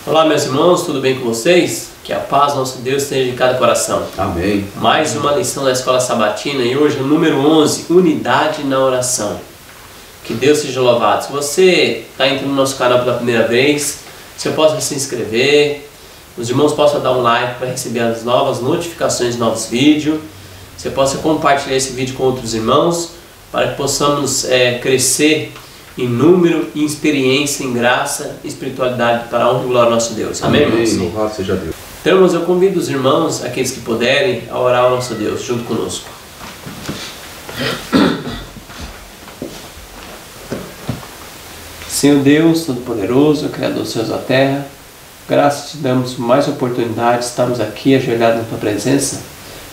Olá, meus irmãos, tudo bem com vocês? Que a paz do nosso Deus esteja em cada coração. Amém. Mais uma lição da Escola Sabatina e hoje o número 11, Unidade na Oração. Que Deus seja louvado. Se você está entrando no nosso canal pela primeira vez, você possa se inscrever, os irmãos possam dar um like para receber as novas notificações de novos vídeos, você possa compartilhar esse vídeo com outros irmãos, para que possamos crescer em número, em experiência, em graça e espiritualidade para a honra e glória do nosso Deus. Amém, irmãos? Louvado seja Deus. Então, irmãos, eu convido os irmãos, aqueles que puderem, a orar ao nosso Deus junto conosco. Senhor Deus Todo-Poderoso, Criador dos céus e da terra, graças te damos por mais oportunidade, estamos aqui ajoelhados na tua presença,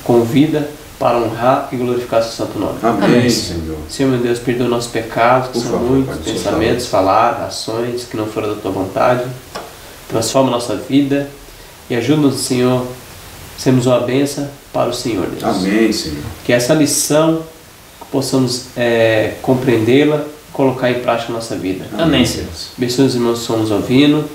com vida para honrar e glorificar o seu santo nome. Amém, Senhor. Senhor, meu Deus, perdoa nossos pecados, que são muitos, pensamentos, falar, ações que não foram da tua vontade. Transforma nossa vida e ajuda-nos, Senhor, sermos uma bênção para o Senhor, Deus. Amém, Senhor. Que essa lição possamos compreendê-la, colocar em prática na nossa vida. Amém, Senhor. Abençoe os irmãos que estão nos ouvindo.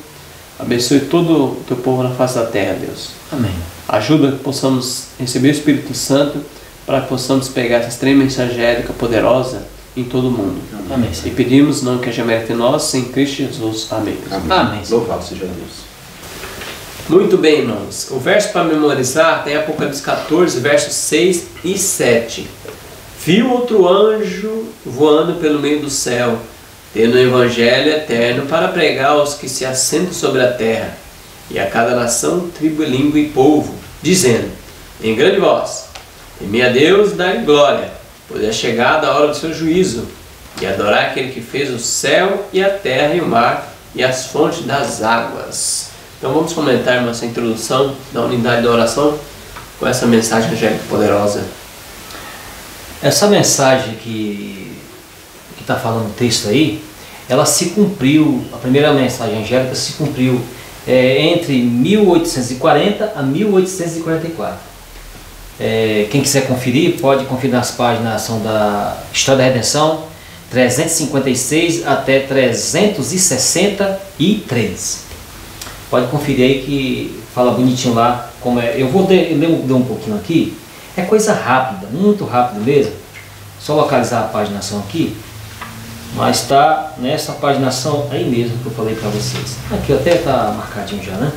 Abençoe todo o teu povo na face da terra, Deus. Amém. Ajuda que possamos receber o Espírito Santo para que possamos pegar essa extrema mensagélica poderosa em todo o mundo. Amém. E pedimos, não que haja mérito em nós, em Cristo Jesus. Amém. Amém. Louvado seja Deus. Muito bem, irmãos. O verso para memorizar tem Apocalipse 14, versos 6 e 7. Viu outro anjo voando pelo meio do céu, tendo o evangelho eterno para pregar aos que se assentam sobre a terra, e a cada nação, tribo, língua e povo, dizendo, em grande voz, temei a Deus e dai glória, pois é chegada a hora do seu juízo, e adorar aquele que fez o céu e a terra e o mar, e as fontes das águas. Então vamos comentar nossa introdução da unidade da oração, com essa mensagem angélica poderosa. Essa mensagem que está falando o texto aí, ela se cumpriu, a primeira mensagem angélica se cumpriu entre 1840 a 1844. Quem quiser conferir, pode conferir nas páginas, são da História da Redenção, 356 até 363. Pode conferir aí que fala bonitinho lá como é. Eu vou ler um pouquinho aqui. É coisa rápida, muito rápido mesmo. Só localizar a paginação aqui. Mas está nessa paginação aí mesmo que eu falei para vocês. Aqui até está marcadinho já, né?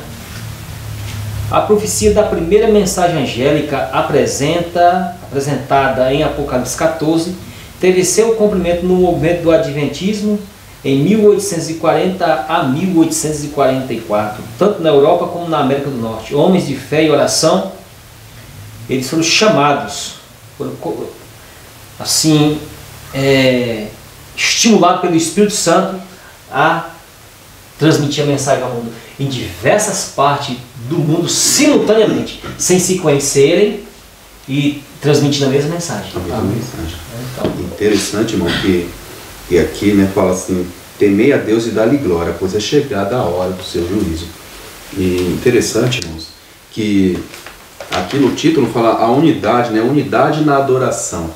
A profecia da primeira mensagem angélica apresentada em Apocalipse 14 teve seu cumprimento no movimento do Adventismo em 1840 a 1844, tanto na Europa como na América do Norte. Homens de fé e oração, eles foram chamados, assim, estimulado pelo Espírito Santo a transmitir a mensagem ao mundo em diversas partes do mundo simultaneamente, sem se conhecerem e transmitindo a mesma mensagem. Então, interessante, irmão, que aqui, né, fala assim, temei a Deus e dá-lhe glória, pois é chegada a hora do seu juízo. E interessante, irmãos, que aqui no título fala a unidade, né, unidade na adoração.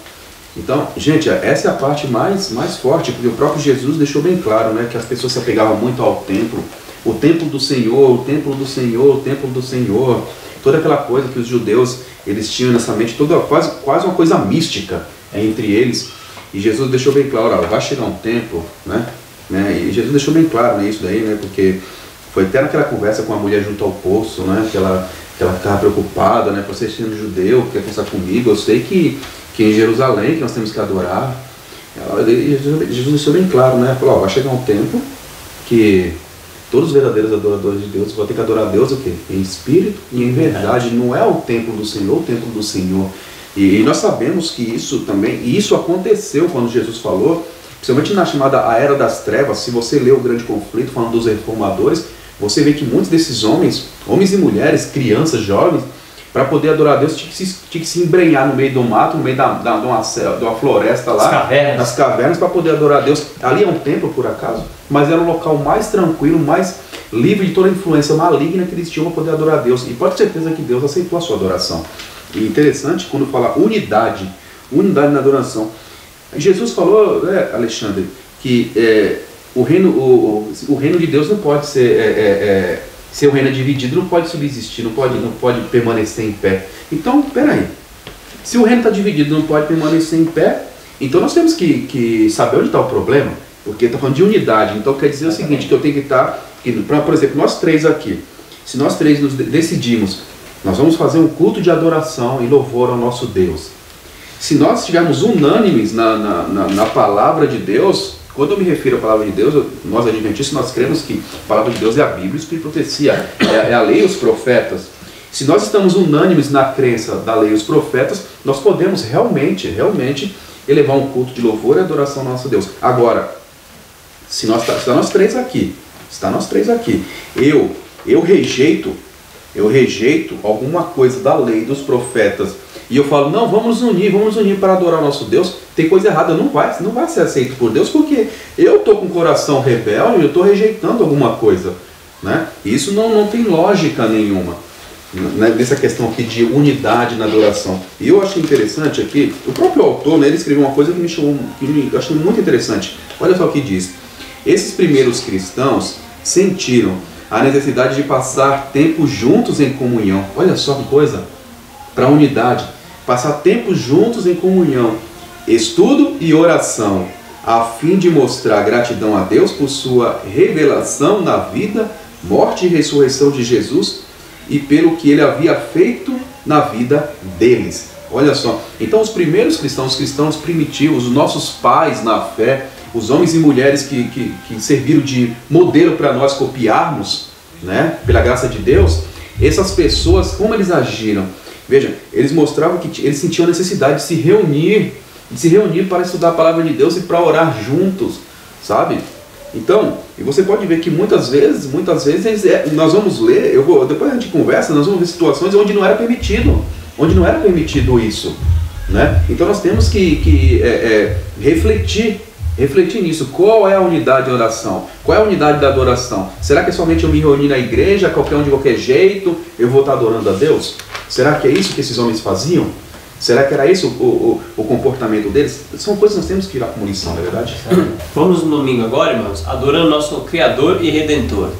Então, gente, essa é a parte mais forte, porque o próprio Jesus deixou bem claro, né, que as pessoas se apegavam muito ao templo, o templo do Senhor, o templo do Senhor, o templo do Senhor, toda aquela coisa que os judeus, eles tinham nessa mente, toda, quase uma coisa mística entre eles, e Jesus deixou bem claro, ó, vai chegar um tempo, né, e Jesus deixou bem claro, né, isso daí, né, porque foi até naquela conversa com a mulher junto ao poço, né, que ela ficava preocupada, né, você sendo judeu, quer conversar comigo, eu sei que em Jerusalém que nós temos que adorar. Jesus deixou bem claro, né? Falou, ó, vai chegar um tempo que todos os verdadeiros adoradores de Deus vão ter que adorar a Deus o quê? Em espírito e em verdade. Não é o templo do Senhor, o templo do Senhor. E nós sabemos que isso também, e isso aconteceu quando Jesus falou, principalmente na chamada A Era das Trevas. Se você lê o Grande Conflito, falando dos reformadores, você vê que muitos desses homens e mulheres, crianças, jovens, para poder adorar a Deus, tinha que se embrenhar no meio do mato, no meio de uma floresta lá, nas cavernas, para poder adorar a Deus. Ali é um templo, por acaso, mas era o local mais tranquilo, mais livre de toda a influência maligna que eles tinham para poder adorar a Deus. E pode ter certeza que Deus aceitou a sua adoração. E interessante, quando fala unidade na adoração, Jesus falou, né, Alexandre, que o reino de Deus não pode ser o reino dividido, não pode subsistir, não pode permanecer em pé. Então, peraí, se o reino está dividido, não pode permanecer em pé, então nós temos que saber onde está o problema, porque está falando de unidade. Então quer dizer o seguinte, que eu tenho que estar, por exemplo, nós três aqui, se nós três nos decidimos, nós vamos fazer um culto de adoração e louvor ao nosso Deus. Se nós estivermos unânimes na palavra de Deus, quando eu me refiro à palavra de Deus, nós adventistas, nós cremos que a palavra de Deus é a Bíblia, o Espírito e profecia, é a lei e os profetas. Se nós estamos unânimes na crença da lei e os profetas, nós podemos realmente elevar um culto de louvor e adoração ao nosso Deus. Agora, se está nós três aqui, eu rejeito alguma coisa da lei dos profetas e eu falo, não, vamos nos unir para adorar o nosso Deus, tem coisa errada, não vai ser aceito por Deus, porque eu estou com o coração rebelde, eu estou rejeitando alguma coisa, né? Isso não tem lógica nenhuma, né, nessa questão aqui de unidade na adoração. E eu achei interessante aqui, o próprio autor, né, ele escreveu uma coisa que eu achei muito interessante. Olha só o que diz: esses primeiros cristãos sentiram a necessidade de passar tempo juntos em comunhão. Olha só que coisa, para a unidade, passar tempo juntos em comunhão, estudo e oração, a fim de mostrar gratidão a Deus por sua revelação na vida, morte e ressurreição de Jesus e pelo que ele havia feito na vida deles. Olha só, então os primeiros cristãos, os cristãos primitivos, os nossos pais na fé, os homens e mulheres que serviram de modelo para nós copiarmos, né, pela graça de Deus, essas pessoas, como eles agiram? Veja, eles mostravam que eles sentiam a necessidade de se reunir para estudar a palavra de Deus e para orar juntos, sabe? Então, e você pode ver que muitas vezes nós vamos ler, depois a gente conversa, nós vamos ver situações onde não era permitido isso, né? Então nós temos que refletir nisso. Qual é a unidade de oração? Qual é a unidade da adoração? Será que é somente eu me reunir na igreja, qualquer um de qualquer jeito, eu vou estar adorando a Deus? Será que é isso que esses homens faziam? Será que era esse o comportamento deles? São coisas que nós temos que tirar como lição, não é verdade? Vamos no domingo agora, irmãos, adorando nosso Criador e Redentor.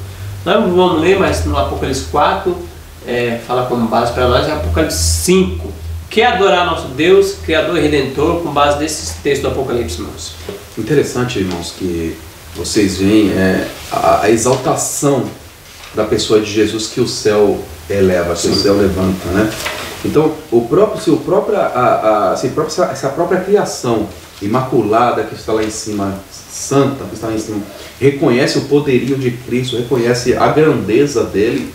Nós não vamos ler, mas no Apocalipse 4, fala como base para nós, é Apocalipse 5. Que é adorar nosso Deus, Criador e Redentor, com base nesses textos do Apocalipse, irmãos. Interessante, irmãos, que vocês veem a exaltação da pessoa de Jesus que o céu eleva, que o céu levanta, né? Então, essa própria criação imaculada que está lá em cima, santa, que está lá em cima, reconhece o poderio de Cristo, reconhece a grandeza dele.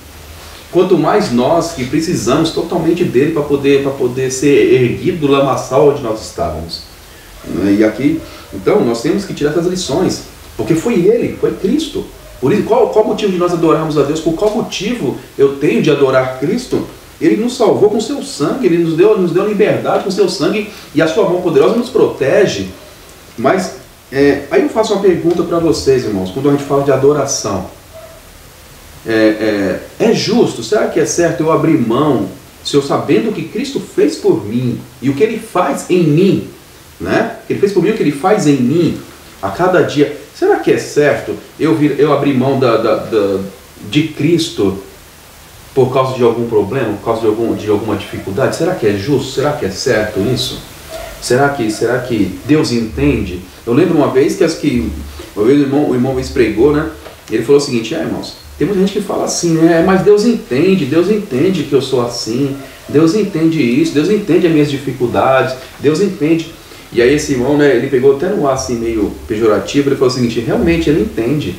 Quanto mais nós que precisamos totalmente dele para poder ser erguido do lamaçal onde nós estávamos. E aqui, então, nós temos que tirar essas lições, porque foi ele, foi Cristo. Por isso, qual o motivo de nós adorarmos a Deus? Por qual motivo eu tenho de adorar Cristo? Ele nos salvou com seu sangue, ele nos deu liberdade com seu sangue e a sua mão poderosa nos protege. Mas aí eu faço uma pergunta para vocês, irmãos, quando a gente fala de adoração. É justo, será que é certo eu abrir mão, se eu sabendo o que Cristo fez por mim e o que Ele faz em mim, né? O que Ele fez por mim e o que Ele faz em mim a cada dia, será que é certo eu abrir mão de Cristo por causa de algum problema, por causa de alguma dificuldade? Será que é justo? Será que é certo isso? Será que Deus entende? Eu lembro uma vez que o irmão pregou, né? Ele falou o seguinte: irmãos, tem muita gente que fala assim, né? Mas Deus entende que eu sou assim, Deus entende isso, Deus entende as minhas dificuldades, Deus entende. E aí esse irmão, né, ele pegou até no ar assim meio pejorativo, ele falou o seguinte: realmente ele entende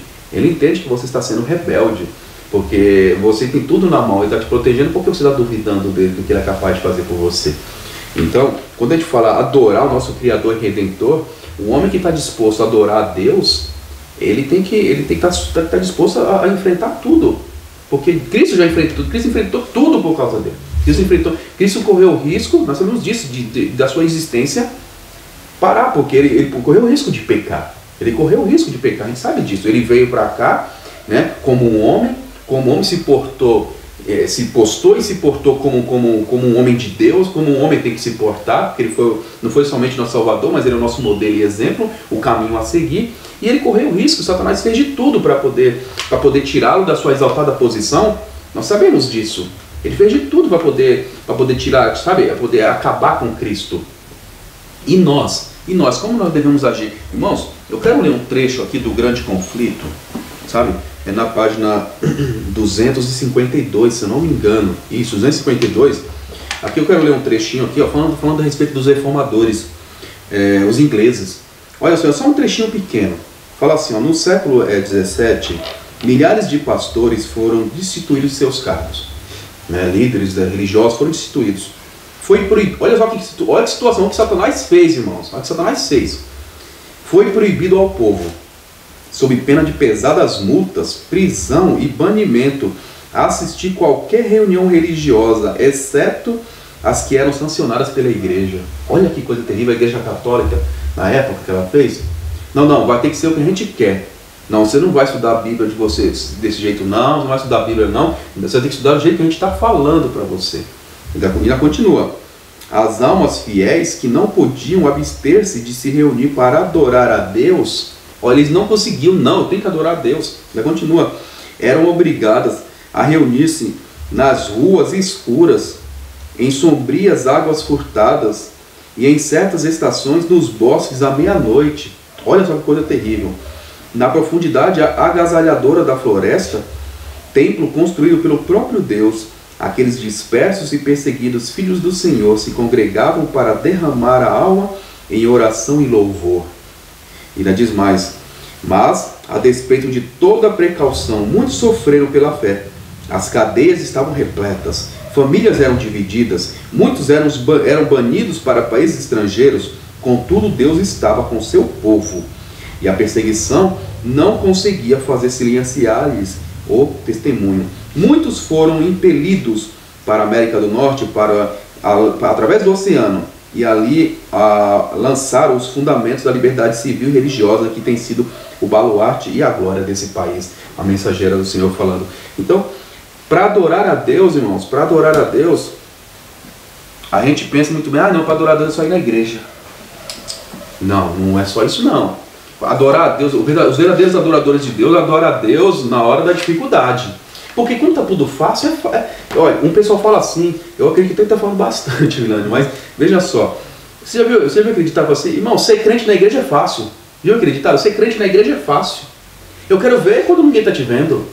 que você está sendo rebelde, porque você tem tudo na mão, ele está te protegendo, porque você está duvidando dele, do que ele é capaz de fazer por você. Então, quando a gente fala adorar o nosso Criador e Redentor, o homem que está disposto a adorar a Deus, ele tem que estar disposto a enfrentar tudo, porque Cristo já enfrentou tudo, Cristo enfrentou tudo por causa dele. Cristo correu o risco, nós sabemos disso, da sua existência parar, porque ele correu o risco de pecar. Ele correu o risco de pecar, a gente sabe disso. Ele veio para cá, né, como um homem se portou se postou e se portou como um homem de Deus, como um homem tem que se portar, porque ele não foi somente nosso Salvador, mas ele é o nosso modelo e exemplo, o caminho a seguir. E ele correu o risco, Satanás fez de tudo para poder tirá-lo da sua exaltada posição. Nós sabemos disso. Ele fez de tudo para poder tirar, sabe, para poder acabar com Cristo. E nós, como nós devemos agir? Irmãos, eu quero ler um trecho aqui do Grande Conflito, sabe? É na página 252, se eu não me engano. Isso, 252. Aqui eu quero ler um trechinho aqui, ó, falando a respeito dos reformadores, os ingleses. Olha só um trechinho pequeno. Fala assim, ó, no século XVII, milhares de pastores foram destituídos de seus cargos. Né? Líderes religiosos foram destituídos. Foi proibido. Olha a situação que Satanás fez, irmãos. Olha o que Satanás fez. Foi proibido ao povo, sob pena de pesadas multas, prisão e banimento, a assistir qualquer reunião religiosa, exceto as que eram sancionadas pela igreja. Olha que coisa terrível a igreja católica, na época que ela fez. Não, vai ter que ser o que a gente quer. Não, você não vai estudar a Bíblia de você desse jeito, não vai estudar a Bíblia, não. Você tem que estudar do jeito que a gente está falando para você. E ainda continua. As almas fiéis que não podiam abster-se de se reunir para adorar a Deus, olha, eles não conseguiam, não, eu tenho que adorar a Deus. Ainda continua. Eram obrigadas a reunir-se nas ruas escuras, em sombrias águas furtadas e em certas estações nos bosques à meia-noite. Olha só que coisa terrível. Na profundidade agasalhadora da floresta, templo construído pelo próprio Deus, aqueles dispersos e perseguidos filhos do Senhor se congregavam para derramar a alma em oração e louvor. E ainda diz mais: mas, a despeito de toda a precaução, muitos sofreram pela fé. As cadeias estavam repletas, famílias eram divididas, muitos eram banidos para países estrangeiros. Contudo, Deus estava com seu povo, e a perseguição não conseguia fazer silenciar-lhes o testemunho. Muitos foram impelidos para a América do Norte, através do oceano, e ali lançaram os fundamentos da liberdade civil e religiosa, que tem sido o baluarte e a glória desse país. A mensageira do Senhor falando. Então, para adorar a Deus, irmãos, para adorar a Deus, a gente pensa muito bem, não, para adorar a Deus é só ir na igreja. Não é só isso não. Adorar a Deus, os verdadeiros adoradores de Deus adoram a Deus na hora da dificuldade. Porque quando está tudo fácil, olha, um pessoal fala assim, eu acredito que ele está falando bastante, Milânio, mas veja só, você já viu acreditar assim? Irmão, ser crente na igreja é fácil. Viu acreditar? Ser crente na igreja é fácil. Eu quero ver quando ninguém está te vendo.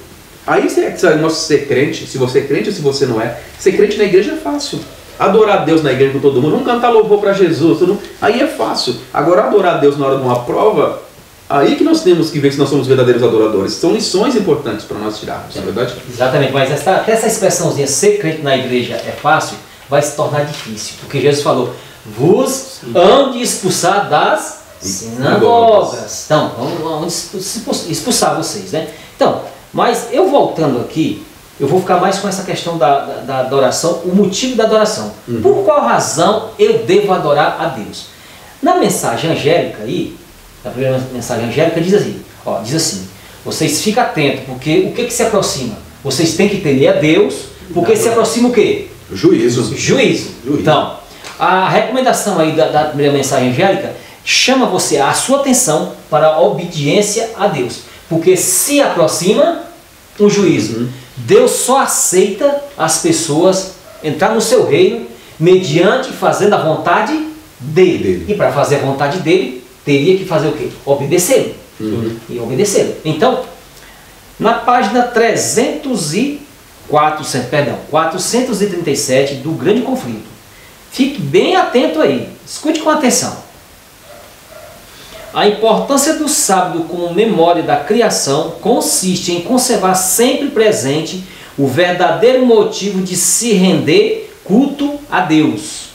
Aí você sabe ser crente, se você é crente ou se você não é. Ser crente na igreja é fácil. Adorar a Deus na igreja com todo mundo, vamos cantar louvor para Jesus, aí é fácil. Agora adorar a Deus na hora de uma prova, aí que nós temos que ver se nós somos verdadeiros adoradores. São lições importantes para nós tirarmos, não é verdade? Exatamente, mas essa expressãozinha, ser crente na igreja é fácil, vai se tornar difícil. Porque Jesus falou, vos hão de expulsar das sinagogas. Então, vamos expulsar vocês, né? Então, mas eu voltando aqui, eu vou ficar mais com essa questão da adoração, o motivo da adoração. Por qual razão eu devo adorar a Deus? Na mensagem angélica aí, na primeira mensagem angélica diz assim, vocês ficam atentos, porque o que se aproxima? Vocês têm que temer a Deus, porque se aproxima o quê? Juízo. Então, a recomendação aí da primeira mensagem angélica chama você a sua atenção para a obediência a Deus, porque se aproxima um juízo. Deus só aceita as pessoas entrar no seu reino mediante fazendo a vontade dele. E para fazer a vontade dele, teria que fazer o quê? Obedecê-lo. E obedecê-lo. Então, na página 437 do Grande Conflito, fique bem atento aí, escute com atenção. A importância do sábado como memória da criação consiste em conservar sempre presente o verdadeiro motivo de se render culto a Deus,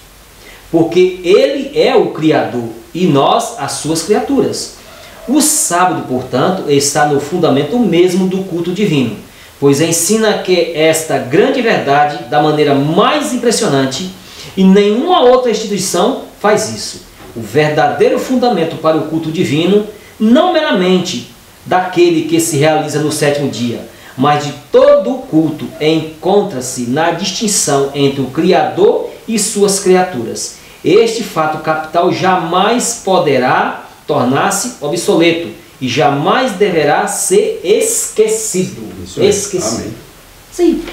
porque Ele é o Criador e nós as suas criaturas. O sábado, portanto, está no fundamento mesmo do culto divino, pois ensina que esta grande verdade da maneira mais impressionante, e nenhuma outra instituição faz isso. O verdadeiro fundamento para o culto divino, não meramente daquele que se realiza no sétimo dia, mas de todo o culto encontra-se na distinção entre o Criador e suas criaturas. Este fato capital jamais poderá tornar-se obsoleto e jamais deverá ser esquecido. Esquecido. Amém.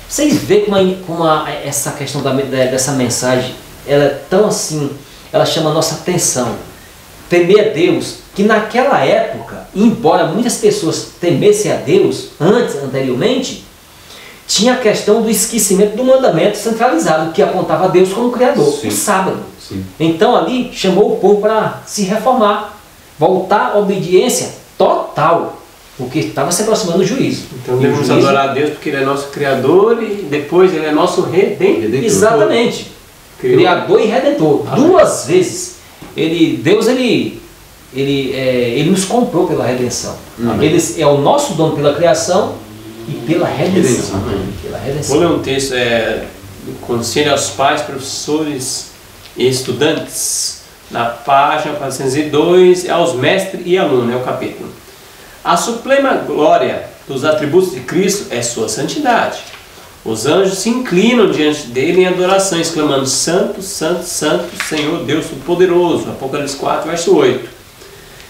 Vocês veem como essa questão dessa mensagem, ela é tão assim, ela chama a nossa atenção. Temer a Deus, que naquela época, embora muitas pessoas temessem a Deus anteriormente, tinha a questão do esquecimento do mandamento centralizado, que apontava a Deus como Criador, o sábado. Sim. Então ali chamou o povo para se reformar, voltar à obediência total, porque estava se aproximando do juízo. Então devemos adorar a Deus porque Ele é nosso Criador e depois Ele é nosso Redentor. Exatamente. Criador e Redentor. Amém. Duas vezes. Deus nos comprou pela redenção. Ele é o nosso dono pela criação e pela redenção. Vou ler um texto do Conselho aos Pais, Professores e Estudantes, na página 402, aos mestres e alunos, é o capítulo. A suprema glória dos atributos de Cristo é sua santidade. Os anjos se inclinam diante dele em adoração, exclamando: Santo, Santo, Santo, Senhor Deus Todo-Poderoso. Apocalipse 4, verso 8.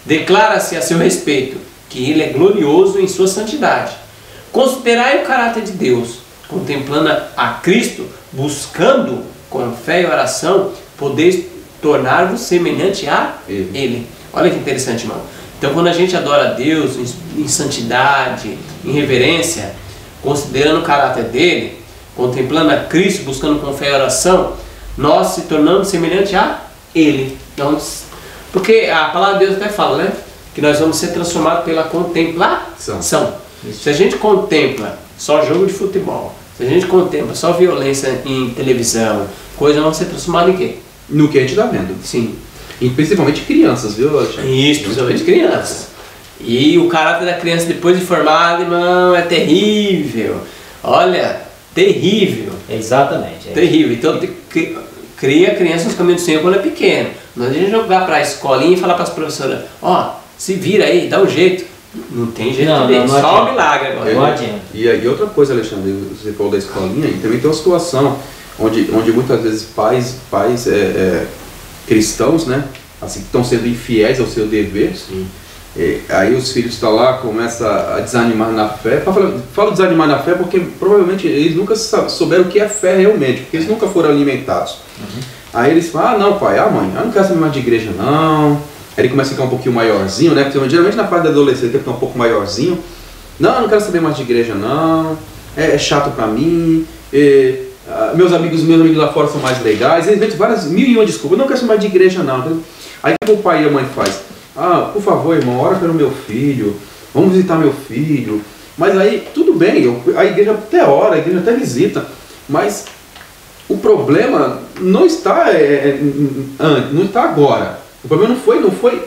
Declara-se a seu respeito que ele é glorioso em sua santidade. Considerai o caráter de Deus, contemplando a Cristo, buscando com fé e oração, podeis tornar-vos semelhante a Ele. Olha que interessante, irmão. Então, quando a gente adora a Deus em santidade, em reverência, considerando o caráter dele, contemplando a Cristo, buscando com fé e oração, nós se tornamos semelhante a Ele. Então, porque a palavra de Deus até fala, né? Que nós vamos ser transformados pela contemplação. Se a gente contempla só jogo de futebol, se a gente contempla só violência em televisão, coisas vão ser transformadas em quê? No que a gente está vendo. Sim. E principalmente crianças, viu, Alexandre? Isso, principalmente crianças. E o caráter da criança depois de formada, irmão, é terrível. Olha, terrível. Exatamente. Terrível. Então, cria a criança nos caminhos do Senhor quando é pequeno. Não a gente jogar para a escolinha e falar para as professoras: ó, se vira aí, dá um jeito. Não tem jeito de só um milagre agora. Não adianta. E outra coisa, Alexandre, você falou da escolinha, e também tem uma situação onde muitas vezes pais cristãos, né, assim, que estão sendo infiéis ao seu dever. Aí os filhos estão lá, começam a desanimar na fé. Falo desanimar na fé porque provavelmente eles nunca souberam o que é fé realmente, porque eles nunca foram alimentados. Aí eles falam: ah, não, pai, mãe, eu não quero saber mais de igreja, não. Aí ele começa a ficar um pouquinho maiorzinho, né? Porque geralmente na fase da adolescência ele fica um pouco maiorzinho. Não, eu não quero saber mais de igreja, não. É chato pra mim. Meus amigos lá fora são mais legais. Eles inventam mil e uma desculpas. Eu não quero saber mais de igreja, não. Aí o que o pai e a mãe faz? Ah, por favor, irmão, ora pelo meu filho. Vamos visitar meu filho. Mas aí, tudo bem, a igreja até ora, a igreja até visita. Mas o problema não está agora. O problema não foi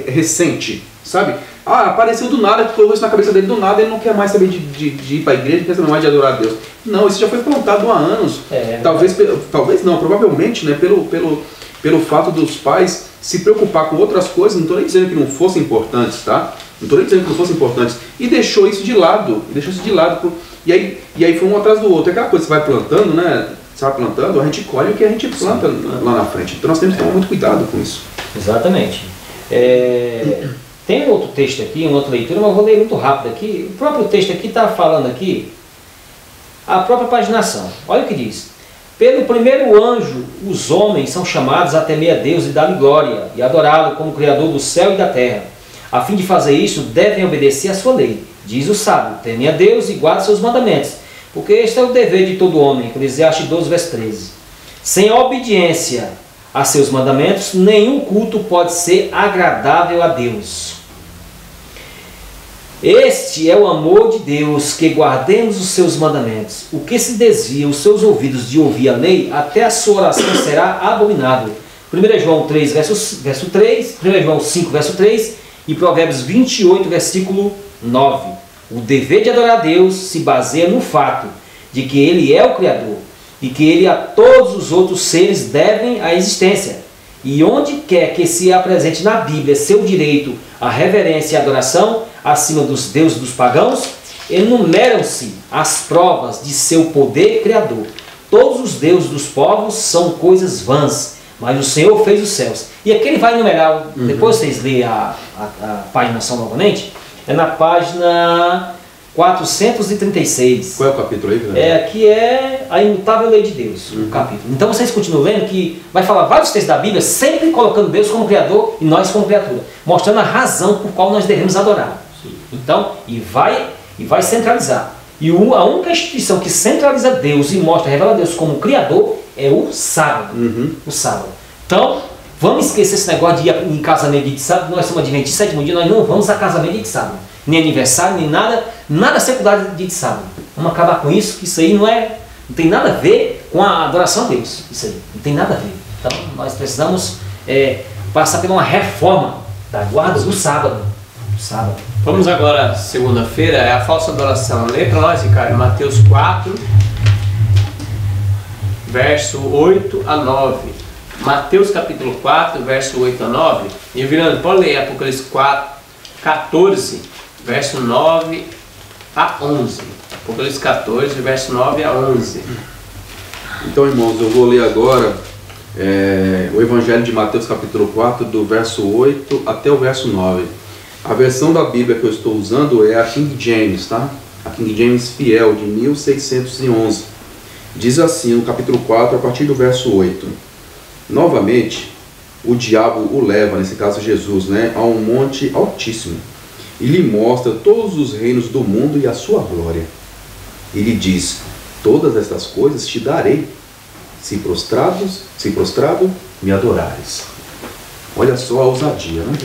recente, sabe? Ah, apareceu do nada, colocou isso na cabeça dele do nada, ele não quer mais saber de ir para a igreja, não quer saber mais de adorar a Deus. Não, isso já foi plantado há anos. Talvez não, provavelmente, né, pelo fato dos pais se preocupar com outras coisas. Não estou nem dizendo que não fossem importantes, tá? Não estou nem dizendo que não fossem importantes. E deixou isso de lado, e aí foi um atrás do outro. É aquela coisa que você vai plantando, né? Você vai plantando, a gente colhe o que a gente planta lá na frente. Então nós temos que tomar muito cuidado com isso. Exatamente. Tem um outro texto aqui, uma outra leitura, mas eu vou ler muito rápido aqui. O próprio texto aqui está falando aqui, a própria paginação. Olha o que diz. Pelo primeiro anjo, os homens são chamados a temer a Deus e dar-lhe glória, e adorá-lo como Criador do céu e da terra. A fim de fazer isso, devem obedecer à sua lei. Diz o sábio: teme a Deus e guarde seus mandamentos, porque este é o dever de todo homem. Eclesiastes 12, verso 13. Sem a obediência a seus mandamentos, nenhum culto pode ser agradável a Deus. Este é o amor de Deus, que guardemos os seus mandamentos. O que se desvia os seus ouvidos de ouvir a lei, até a sua oração será abominável. 1 João 3, verso 3, 1 João 5, verso 3 e Provérbios 28, versículo 9. O dever de adorar a Deus se baseia no fato de que Ele é o Criador e que Ele a todos os outros seres devem a existência. E onde quer que se apresente na Bíblia seu direito à reverência e adoração acima dos deuses dos pagãos, enumeram-se as provas de seu poder criador. Todos os deuses dos povos são coisas vãs, mas o Senhor fez os céus. E aqui ele vai enumerar, depois vocês leem a página São novamente, é na página 436. Qual é o capítulo aí, Fernando? Aqui é a imutável lei de Deus, o capítulo. Então vocês continuam lendo que vai falar vários textos da Bíblia, sempre colocando Deus como Criador e nós como criatura, mostrando a razão por qual nós devemos adorar. Então, e vai centralizar. E a única instituição que centraliza Deus e mostra, revela Deus como Criador é o sábado. O sábado. Então, vamos esquecer esse negócio de ir em casamento de sábado. Nós somos adventistas, sétimo dia, nós não vamos a casamento de sábado. Nem aniversário, nem nada secular de sábado. Vamos acabar com isso, que isso aí não tem nada a ver com a adoração a Deus. Isso aí, não tem nada a ver. Então, nós precisamos passar por uma reforma da guarda do sábado. Vamos agora, segunda-feira, é a falsa adoração. Lê para nós, Ricardo, Mateus 4, verso 8 a 9. Mateus capítulo 4, verso 8 a 9. E virando, pode ler Apocalipse 4, 14, verso 9 a 11. Apocalipse 14, verso 9 a 11. Então, irmãos, eu vou ler agora o Evangelho de Mateus capítulo 4, do verso 8 até o verso 9. A versão da Bíblia que eu estou usando é a King James, tá? A King James Fiel, de 1611. Diz assim, no capítulo 4, a partir do verso 8. Novamente, o diabo o leva, nesse caso Jesus, né, a um monte altíssimo, e lhe mostra todos os reinos do mundo e a sua glória. E lhe diz, todas estas coisas te darei, se prostrado me adorares. Olha só a ousadia, né?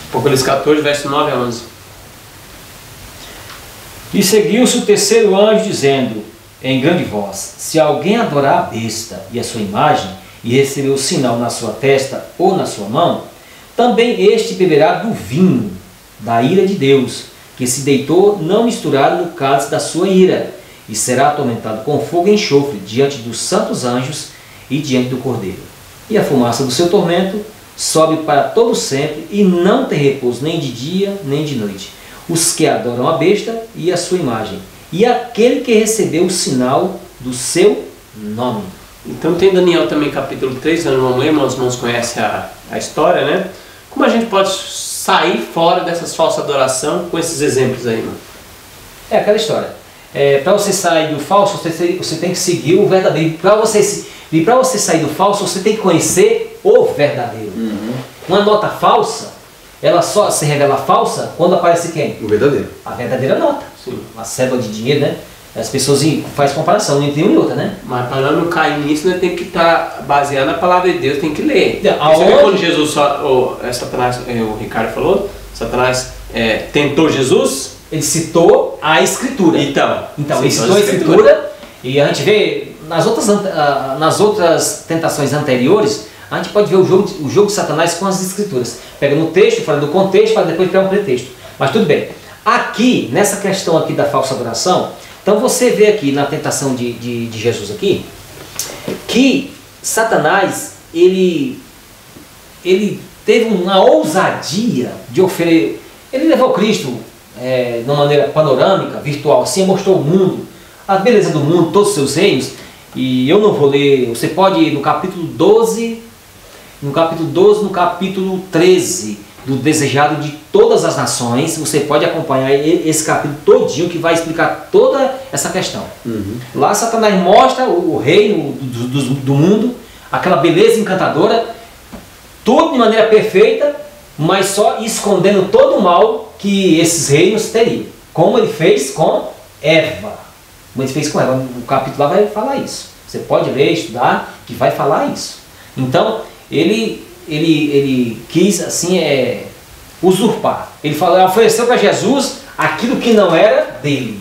Apocalipse 14, verso 9 a 11. E seguiu-se o terceiro anjo, dizendo em grande voz: se alguém adorar a besta e a sua imagem, e receber o sinal na sua testa ou na sua mão, também este beberá do vinho da ira de Deus, que se deitou não misturado no cálice da sua ira, e será atormentado com fogo e enxofre diante dos santos anjos e diante do Cordeiro. E a fumaça do seu tormento sobe para todo sempre, e não tem repouso nem de dia nem de noite. Os que adoram a besta e a sua imagem, e aquele que recebeu o sinal do seu nome. Então tem Daniel também capítulo 3, eu não lembro, os irmãos conhecem a história, né? Como a gente pode sair fora dessas falsas adoração com esses exemplos aí, irmão? É aquela história. Para você sair do falso, você tem que seguir o verdadeiro. Para você sair do falso, você tem que conhecer o verdadeiro. Uma nota falsa, ela só se revela falsa quando aparece quem? O verdadeiro. A verdadeira nota. Sim. Uma cédula de dinheiro, né? As pessoas fazem comparação entre uma e outra, né? Mas para não cair nisso, né, tem que estar baseado na palavra de Deus, tem que ler. Aonde... Você vê quando Jesus, Satanás, o Ricardo falou, Satanás tentou Jesus? Ele citou a Escritura. Então ele citou a Escritura, e a gente vê nas outras tentações anteriores, a gente pode ver o jogo de Satanás com as Escrituras. Pega no texto, fala do contexto, para depois pegar um pretexto. Mas tudo bem. Aqui, nessa questão aqui da falsa adoração, então você vê aqui na tentação de Jesus aqui, que Satanás, ele teve uma ousadia de oferecer. Ele levou Cristo de uma maneira panorâmica, virtual, assim, mostrou o mundo, a beleza do mundo, todos os seus reinos. E eu não vou ler, você pode ir no capítulo 12, no capítulo 13, do desejado de todas as nações, você pode acompanhar esse capítulo todinho que vai explicar toda essa questão. Lá Satanás mostra o reino do mundo, aquela beleza encantadora, tudo de maneira perfeita, mas só escondendo todo o mal que esses reinos teriam. Como ele fez com Eva. Como ele fez com Eva. O capítulo lá vai falar isso. Você pode ler, estudar, que vai falar isso. Então, ele quis assim usurpar. Ele ofereceu para Jesus aquilo que não era dele.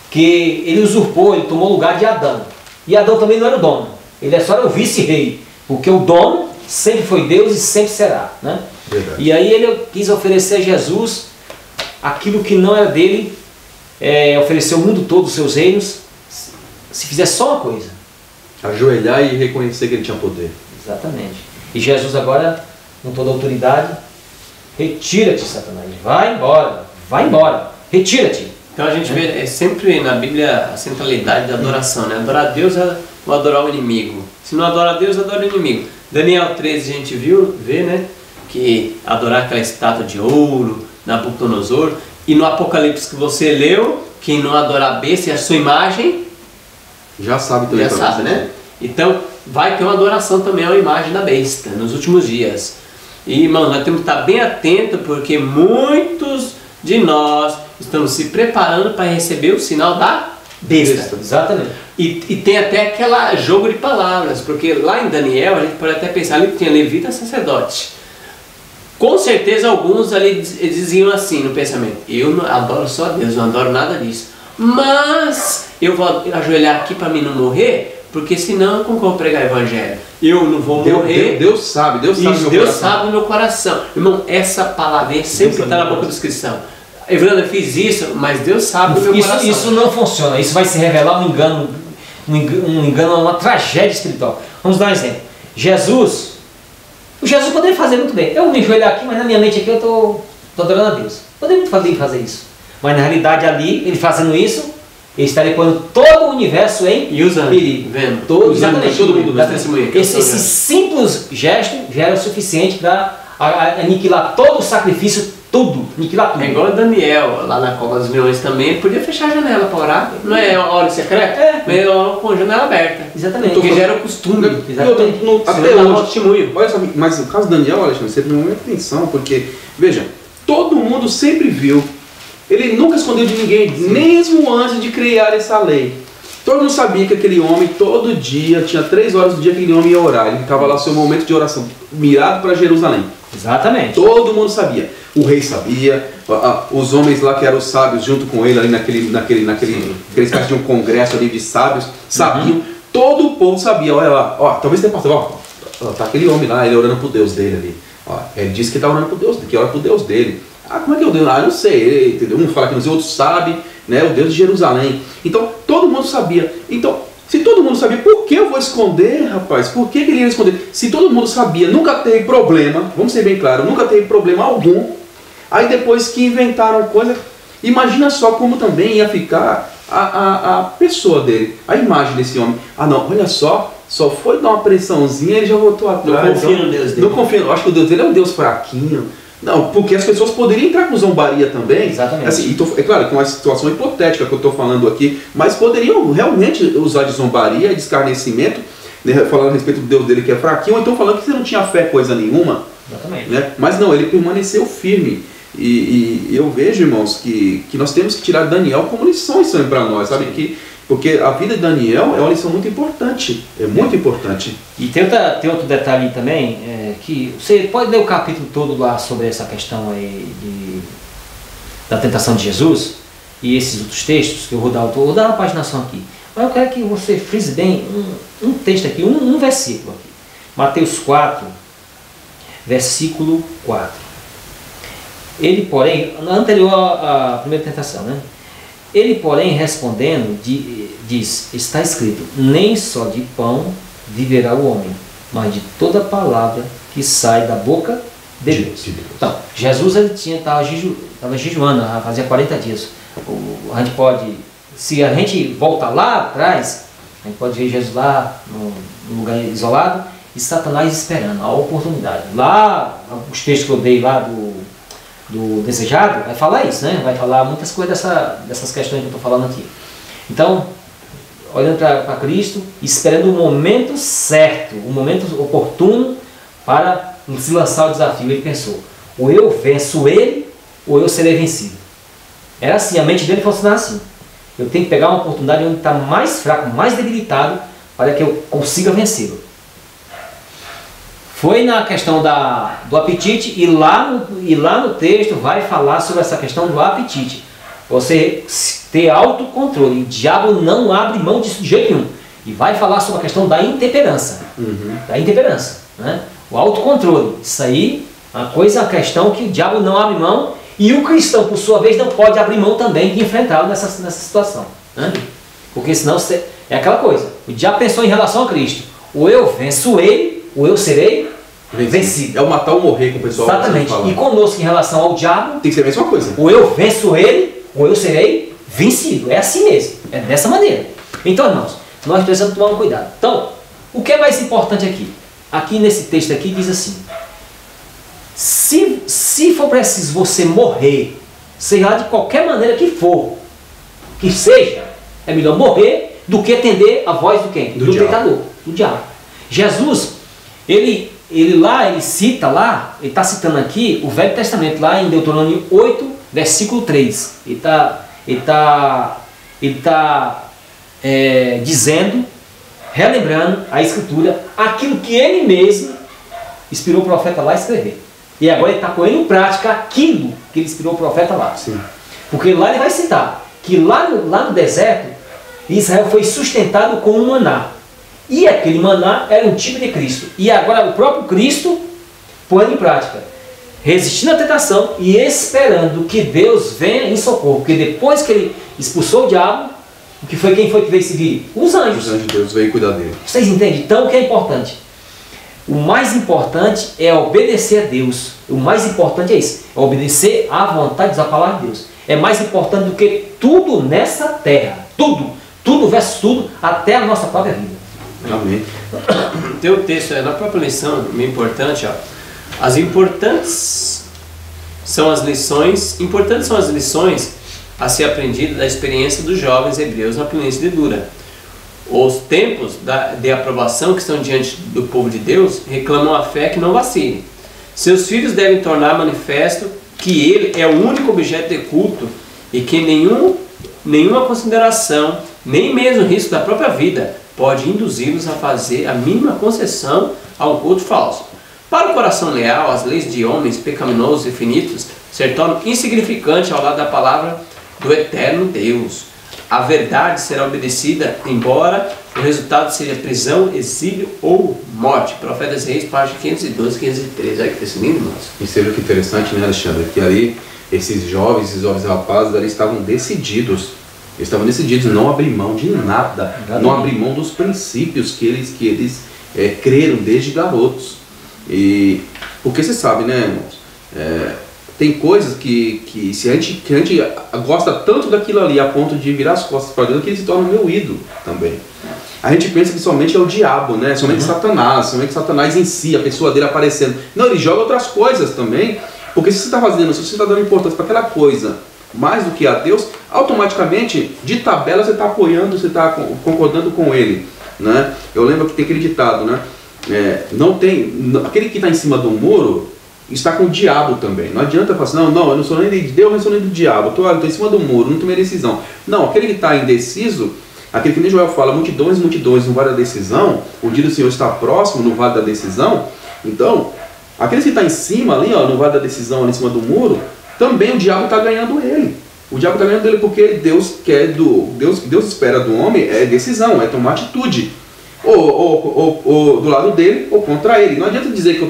Que ele usurpou, ele tomou o lugar de Adão. E Adão também não era o dono. Ele só era o vice-rei. Porque o dono sempre foi Deus e sempre será. Né? E aí ele quis oferecer a Jesus aquilo que não era dele. Ofereceu o mundo todo, os seus reinos. Se fizesse só uma coisa. Ajoelhar e reconhecer que ele tinha poder. Exatamente. E Jesus agora, com toda a autoridade, retira-te, Satanás, vai embora, retira-te. Então a gente vê sempre na Bíblia a centralidade da adoração, né? Adorar a Deus é ou adorar o inimigo. Se não adora a Deus, adora o inimigo. Daniel 13 a gente vê, né? Que adorar aquela estátua de ouro, Nabucodonosor. E no Apocalipse que você leu, quem não adorar a besta e a sua imagem, já sabe também. Já sabe, né? Então vai ter uma adoração também à imagem da besta nos últimos dias. E irmãos, nós temos que estar bem atentos, porque muitos de nós estamos se preparando para receber o sinal da besta. Exatamente. E tem até aquele jogo de palavras, porque lá em Daniel a gente pode até pensar ali que tinha levita e sacerdote. Com certeza alguns ali diziam assim no pensamento: eu não adoro só a Deus, não adoro nada disso. Mas eu vou ajoelhar aqui para mim não morrer, porque senão como vou pregar o evangelho? Eu não vou morrer. Deus sabe Deus sabe o meu coração. Irmão, essa palavra sempre está na boca dos cristãos. Evandro, eu fiz isso, mas Deus sabe o meu coração. Isso não funciona. Isso vai se revelar um engano, uma tragédia espiritual. Vamos dar um exemplo. Jesus poderia fazer muito bem. Eu me ajoelhar aqui, mas na minha mente aqui eu estou adorando a Deus. Poderia muito fazer isso. Mas na realidade ali, ele fazendo isso, ele estaria pondo todo o universo em perigo. Vendo? Todo mundo. Esse simples gesto já era o suficiente para aniquilar todo o sacrifício, aniquilar tudo. É igual Daniel, lá na Cova dos Leões também, ele podia fechar a janela para orar. Não é hora secreta? Mas ele orou com a janela aberta. Exatamente. Porque já era o costume. Até hoje. Olha só, mas o caso do Daniel, Alexandre, você tem muita atenção, porque, veja, todo mundo sempre viu. Ele nunca escondeu de ninguém, mesmo antes de criar essa lei. Todo mundo sabia que aquele homem, todo dia, tinha 3 horas do dia que aquele homem ia orar. Ele ficava lá no seu momento de oração, mirado para Jerusalém. Exatamente. Todo mundo sabia. O rei sabia, os homens lá que eram os sábios junto com ele, ali naquele espécie de um congresso ali de sábios, sabiam. Todo o povo sabia. Olha lá, talvez tenha passado, tá aquele homem lá, ele orando pro Deus dele ali. Ele disse que está orando pro Deus, que ora pro Deus dele. Como é que é o Deus? Eu não sei, entendeu? Um fala que não sei, outro sabe, né? O Deus de Jerusalém. Então, todo mundo sabia. Então, se todo mundo sabia, por que eu vou esconder, rapaz? Por que ele ia esconder? Se todo mundo sabia, nunca teve problema, vamos ser bem claros, nunca teve problema algum. Aí depois que inventaram coisa, imagina só como também ia ficar a pessoa dele, a imagem desse homem. Não, olha só foi dar uma pressãozinha, ele já voltou atrás. Não confia no Deus dele. Não confia, eu acho que o Deus dele é um Deus fraquinho. Não, porque as pessoas poderiam entrar com zombaria também. Exatamente. Assim, é claro que é uma situação hipotética que eu estou falando aqui, mas poderiam realmente usar de zombaria, de escarnecimento, né, falando a respeito do Deus dele que é fraquinho, ou então falando que você não tinha fé coisa nenhuma. Exatamente. Né? Mas não, ele permaneceu firme. E eu vejo, irmãos, que nós temos que tirar Daniel como lições para nós, sabe? Porque a vida de Daniel é uma lição muito importante, muito importante. E tem outro detalhe também, que você pode ler o capítulo todo lá sobre essa questão aí da tentação de Jesus, e esses outros textos, que eu vou dar uma paginação aqui. Mas eu quero que você frise bem um texto aqui, um versículo aqui. Mateus 4, versículo 4. Ele, porém, anterior à primeira tentação, né? Ele, porém, respondendo, diz, está escrito, nem só de pão viverá o homem, mas de toda palavra que sai da boca de Deus. Então, Jesus estava jejuando, fazia 40 dias. A gente pode, se a gente volta lá atrás, a gente pode ver Jesus lá, num lugar isolado, e Satanás esperando a oportunidade. Lá, os textos que eu dei lá do desejado, vai falar isso, né? Vai falar muitas coisas dessas questões que eu estou falando aqui. Então, olhando para Cristo, esperando o momento certo, o momento oportuno para se lançar o desafio. Ele pensou, ou eu venço ele, ou eu serei vencido. Era assim, a mente dele funcionava assim. Eu tenho que pegar uma oportunidade onde está mais fraco, mais debilitado, para que eu consiga vencê-lo. Foi na questão do apetite, e lá no texto vai falar sobre essa questão do apetite. Você ter autocontrole. O diabo não abre mão disso de jeito nenhum. E vai falar sobre a questão da intemperança. Da intemperança, né? O autocontrole. Isso aí é uma questão que o diabo não abre mão, e o cristão, por sua vez, não pode abrir mão também de enfrentá-lo nessa situação. Né? Porque senão é aquela coisa. O diabo pensou em relação a Cristo. Ou eu venço ele, ou eu serei vencido. É o matar ou morrer com o pessoal. Exatamente. E conosco em relação ao diabo, tem que ser a mesma coisa. ou eu venço ele, ou eu serei vencido. É assim mesmo, é dessa maneira. Então, irmãos, nós precisamos tomar um cuidado. Então, o que é mais importante aqui? Aqui nesse texto aqui diz assim: se for preciso você morrer, seja lá de qualquer maneira que for, que seja, é melhor morrer do que atender a voz do quem? Do tentador, do diabo. Jesus, ele cita lá, ele está citando aqui o Velho Testamento, lá em Deuteronômio 8, versículo 3. Ele está dizendo, relembrando a Escritura, aquilo que ele mesmo inspirou o profeta lá a escrever. E agora ele está pondo em prática aquilo que ele inspirou o profeta lá. Sim. Porque lá ele vai citar que lá no deserto, Israel foi sustentado com um maná. E aquele maná era um tipo de Cristo. E agora o próprio Cristo põe em prática, resistindo à tentação e esperando que Deus venha em socorro. Porque depois que ele expulsou o diabo, quem foi que veio seguir? Os anjos. Os anjos de Deus veio cuidar dele. Vocês entendem? Então o que é importante? O mais importante é obedecer a Deus. O mais importante é isso. É obedecer à vontade da palavra de Deus. É mais importante do que tudo nessa terra. Tudo versus tudo, até a nossa própria vida. Amém. Tem um texto na própria lição, bem importante, ó. As importantes são as lições a ser aprendidas da experiência dos jovens hebreus na plenitude dura. Os tempos de aprovação que estão diante do povo de Deus reclamam a fé que não vacile. Seus filhos devem tornar manifesto que ele é o único objeto de culto e que nenhuma consideração, nem mesmo o risco da própria vida, pode induzi-los a fazer a mínima concessão ao culto falso. Para o coração leal, as leis de homens pecaminosos e finitos se tornam insignificantes ao lado da palavra do eterno Deus. A verdade será obedecida, embora o resultado seja prisão, exílio ou morte. Profetas e Reis, página 512, 513. Olha que texto lindo, irmãos. E seja que interessante, né, Alexandre? Que ali, esses jovens rapazes, ali estavam decididos. Eles estavam decididos a não abrir mão de nada. Não abrir mão dos princípios que eles creram desde garotos. E porque você sabe, né, irmãos? Tem coisas que a gente gosta tanto daquilo ali a ponto de virar as costas para Deus que ele se torna meu ídolo também. A gente pensa que somente é o diabo, né? Somente Satanás em si, a pessoa dele aparecendo. Não, ele joga outras coisas também, porque se você está fazendo, se você está dando importância para aquela coisa mais do que a Deus, automaticamente, de tabela, você está apoiando, você está concordando com ele, né? Eu lembro que tem aquele ditado, né? Aquele que está em cima do muro está com o diabo também. Não adianta falar assim, não, eu não sou nem de Deus, eu não sou nem do diabo. Eu estou em cima do muro, não tomei decisão. Não, aquele que está indeciso, aquele que nem Joel fala, multidões no vale da decisão, o dia do Senhor está próximo no vale da decisão. Então, aquele que está em cima ali, ó, no vale da decisão, ali em cima do muro, também o diabo está ganhando ele. O diabo está ganhando ele porque Deus espera do homem é decisão, é tomar atitude. Ou do lado dele, ou contra ele. Não adianta dizer que eu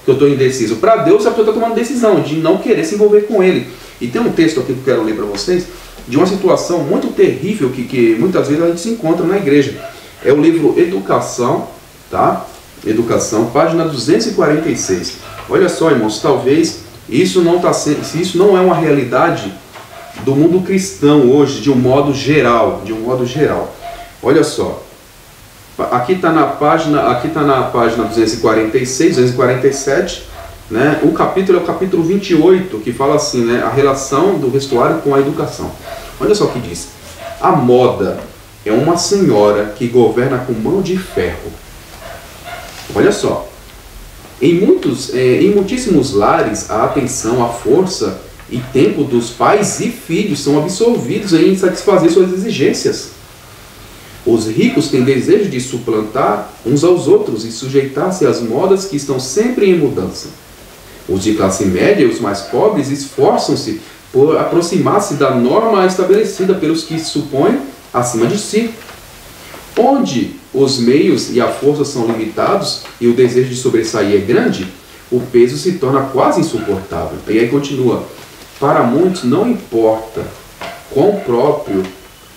estou indeciso. Para Deus, a pessoa está tomando decisão de não querer se envolver com ele. E tem um texto aqui que eu quero ler para vocês, de uma situação muito terrível que muitas vezes a gente se encontra na igreja. É o livro Educação, tá? Educação, página 246. Olha só, irmãos, talvez isso não é uma realidade do mundo cristão hoje, de um modo geral. Olha só. Aqui está na página 246, 247, né? O capítulo é o capítulo 28, que fala assim, né? A relação do vestuário com a educação. Olha só o que diz. A moda é uma senhora que governa com mão de ferro. Olha só. Em muitíssimos lares, a atenção, a força e tempo dos pais e filhos são absorvidos em satisfazer suas exigências. Os ricos têm desejo de suplantar uns aos outros e sujeitar-se às modas que estão sempre em mudança. Os de classe média e os mais pobres esforçam-se por aproximar-se da norma estabelecida pelos que se supõem acima de si. Onde os meios e a força são limitados e o desejo de sobressair é grande, o peso se torna quase insuportável. E aí continua. Para muitos não importa quão próprio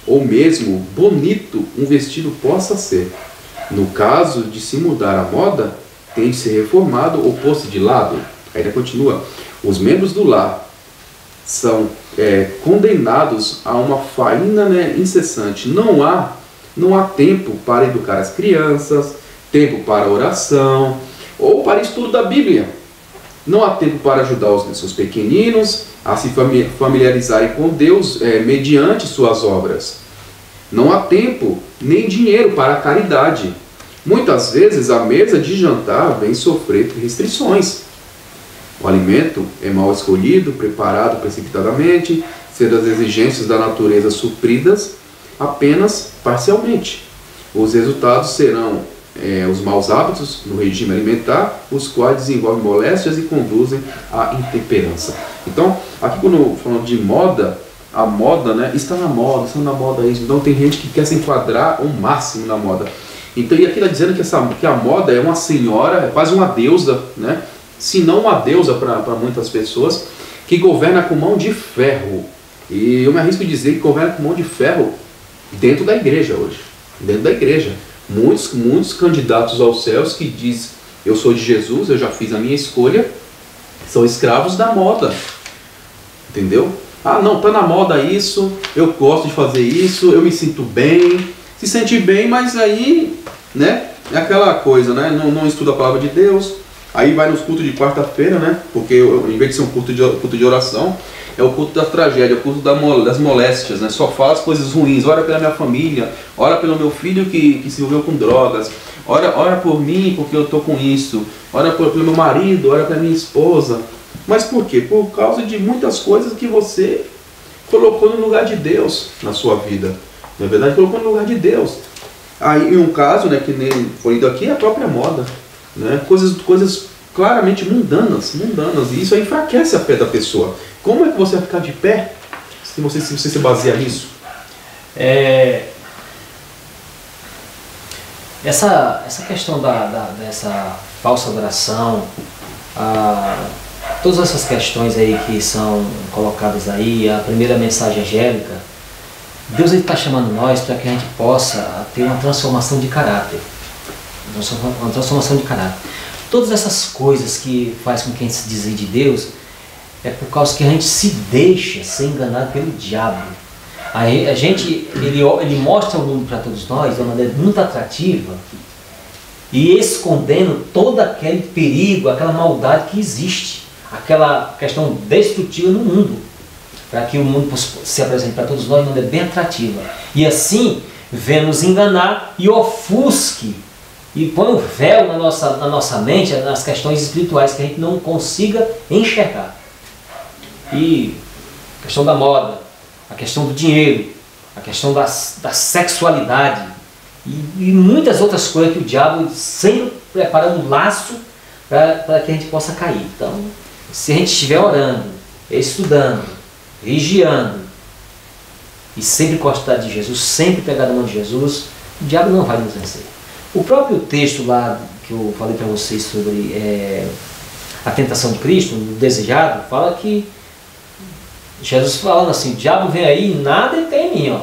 ou mesmo bonito um vestido possa ser. No caso de se mudar a moda, tem de ser reformado ou posto de lado. Aí ele continua. Os membros do lar são condenados a uma faina, né, incessante. Não há tempo para educar as crianças, tempo para oração ou para estudo da Bíblia. Não há tempo para ajudar os seus pequeninos a se familiarizarem com Deus mediante suas obras. Não há tempo nem dinheiro para a caridade. Muitas vezes a mesa de jantar vem sofrer restrições. O alimento é mal escolhido, preparado precipitadamente, sendo as exigências da natureza supridas apenas parcialmente. Os resultados serão os maus hábitos no regime alimentar, os quais desenvolvem moléstias e conduzem à intemperança. Então, aqui quando falando de moda, a moda, né, está na moda isso. Então tem gente que quer se enquadrar ao máximo na moda. Então, e aqui está dizendo que a moda é uma senhora, é quase uma deusa, né? Se não uma deusa para muitas pessoas, que governa com mão de ferro. E eu me arrisco a dizer que governa com mão de ferro dentro da igreja hoje. Dentro da igreja. Muitos candidatos aos céus que dizem: eu sou de Jesus, eu já fiz a minha escolha, são escravos da moda. Entendeu? Ah, não, tá na moda isso, eu gosto de fazer isso, eu me sinto bem. Se sente bem, mas aí, né, é aquela coisa, né, não estuda a palavra de Deus. Aí vai nos cultos de quarta-feira, né, porque em vez de ser um culto de oração, é o culto da tragédia, é o culto das moléstias, né, só fala as coisas ruins. Ora pela minha família, ora pelo meu filho que se envolveu com drogas, ora por mim porque eu estou com isso, ora pelo meu marido, ora pela minha esposa. Mas por quê? Por causa de muitas coisas que você colocou no lugar de Deus na sua vida. Na verdade, colocou no lugar de Deus. Aí, em um caso, né, que nem foi lido aqui, é a própria moda. Né? Coisas claramente mundanas. E isso aí enfraquece a fé da pessoa. Como é que você vai ficar de pé se você se baseia nisso? Essa questão dessa falsa adoração, todas essas questões aí que são colocadas aí, a primeira mensagem angélica, Deus está chamando nós para que a gente possa ter uma transformação de caráter. Uma transformação de caráter. Todas essas coisas que faz com que a gente se desvie de Deus é por causa que a gente se deixa ser enganado pelo diabo. Ele mostra o mundo para todos nós de uma maneira muito atrativa e escondendo todo aquele perigo, aquela maldade que existe, aquela questão destrutiva no mundo, para que o mundo se apresente para todos nós de maneira bem atrativa. E assim, vem nos enganar e ofusque, e põe um véu na nossa mente, nas questões espirituais, que a gente não consiga enxergar. E a questão da moda, a questão do dinheiro, a questão da sexualidade, e muitas outras coisas que o diabo sempre prepara um laço para que a gente possa cair. Então, se a gente estiver orando, estudando, vigiando e sempre gostar de Jesus, sempre pegar na mão de Jesus, o diabo não vai nos vencer. O próprio texto lá que eu falei para vocês sobre a tentação de Cristo, o desejado, fala que Jesus falando assim: o diabo vem aí e nada tem em mim, ó.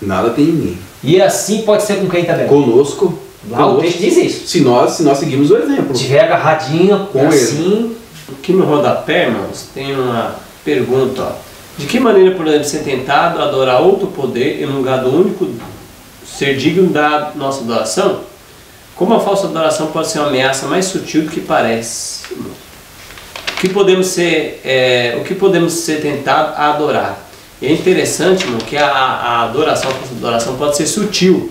Nada tem em mim. E assim pode ser com quem também? Conosco. Lá o texto diz isso. Se nós seguirmos o exemplo. Se tiver agarradinho, com assim. Aqui no rodapé, irmãos, tem uma pergunta, ó. De que maneira podemos ser tentados a adorar outro poder em lugar do único ser digno da nossa adoração? Como a falsa adoração pode ser uma ameaça mais sutil do que parece? O que podemos ser tentados a adorar? E é interessante, irmão, que a adoração pode ser sutil.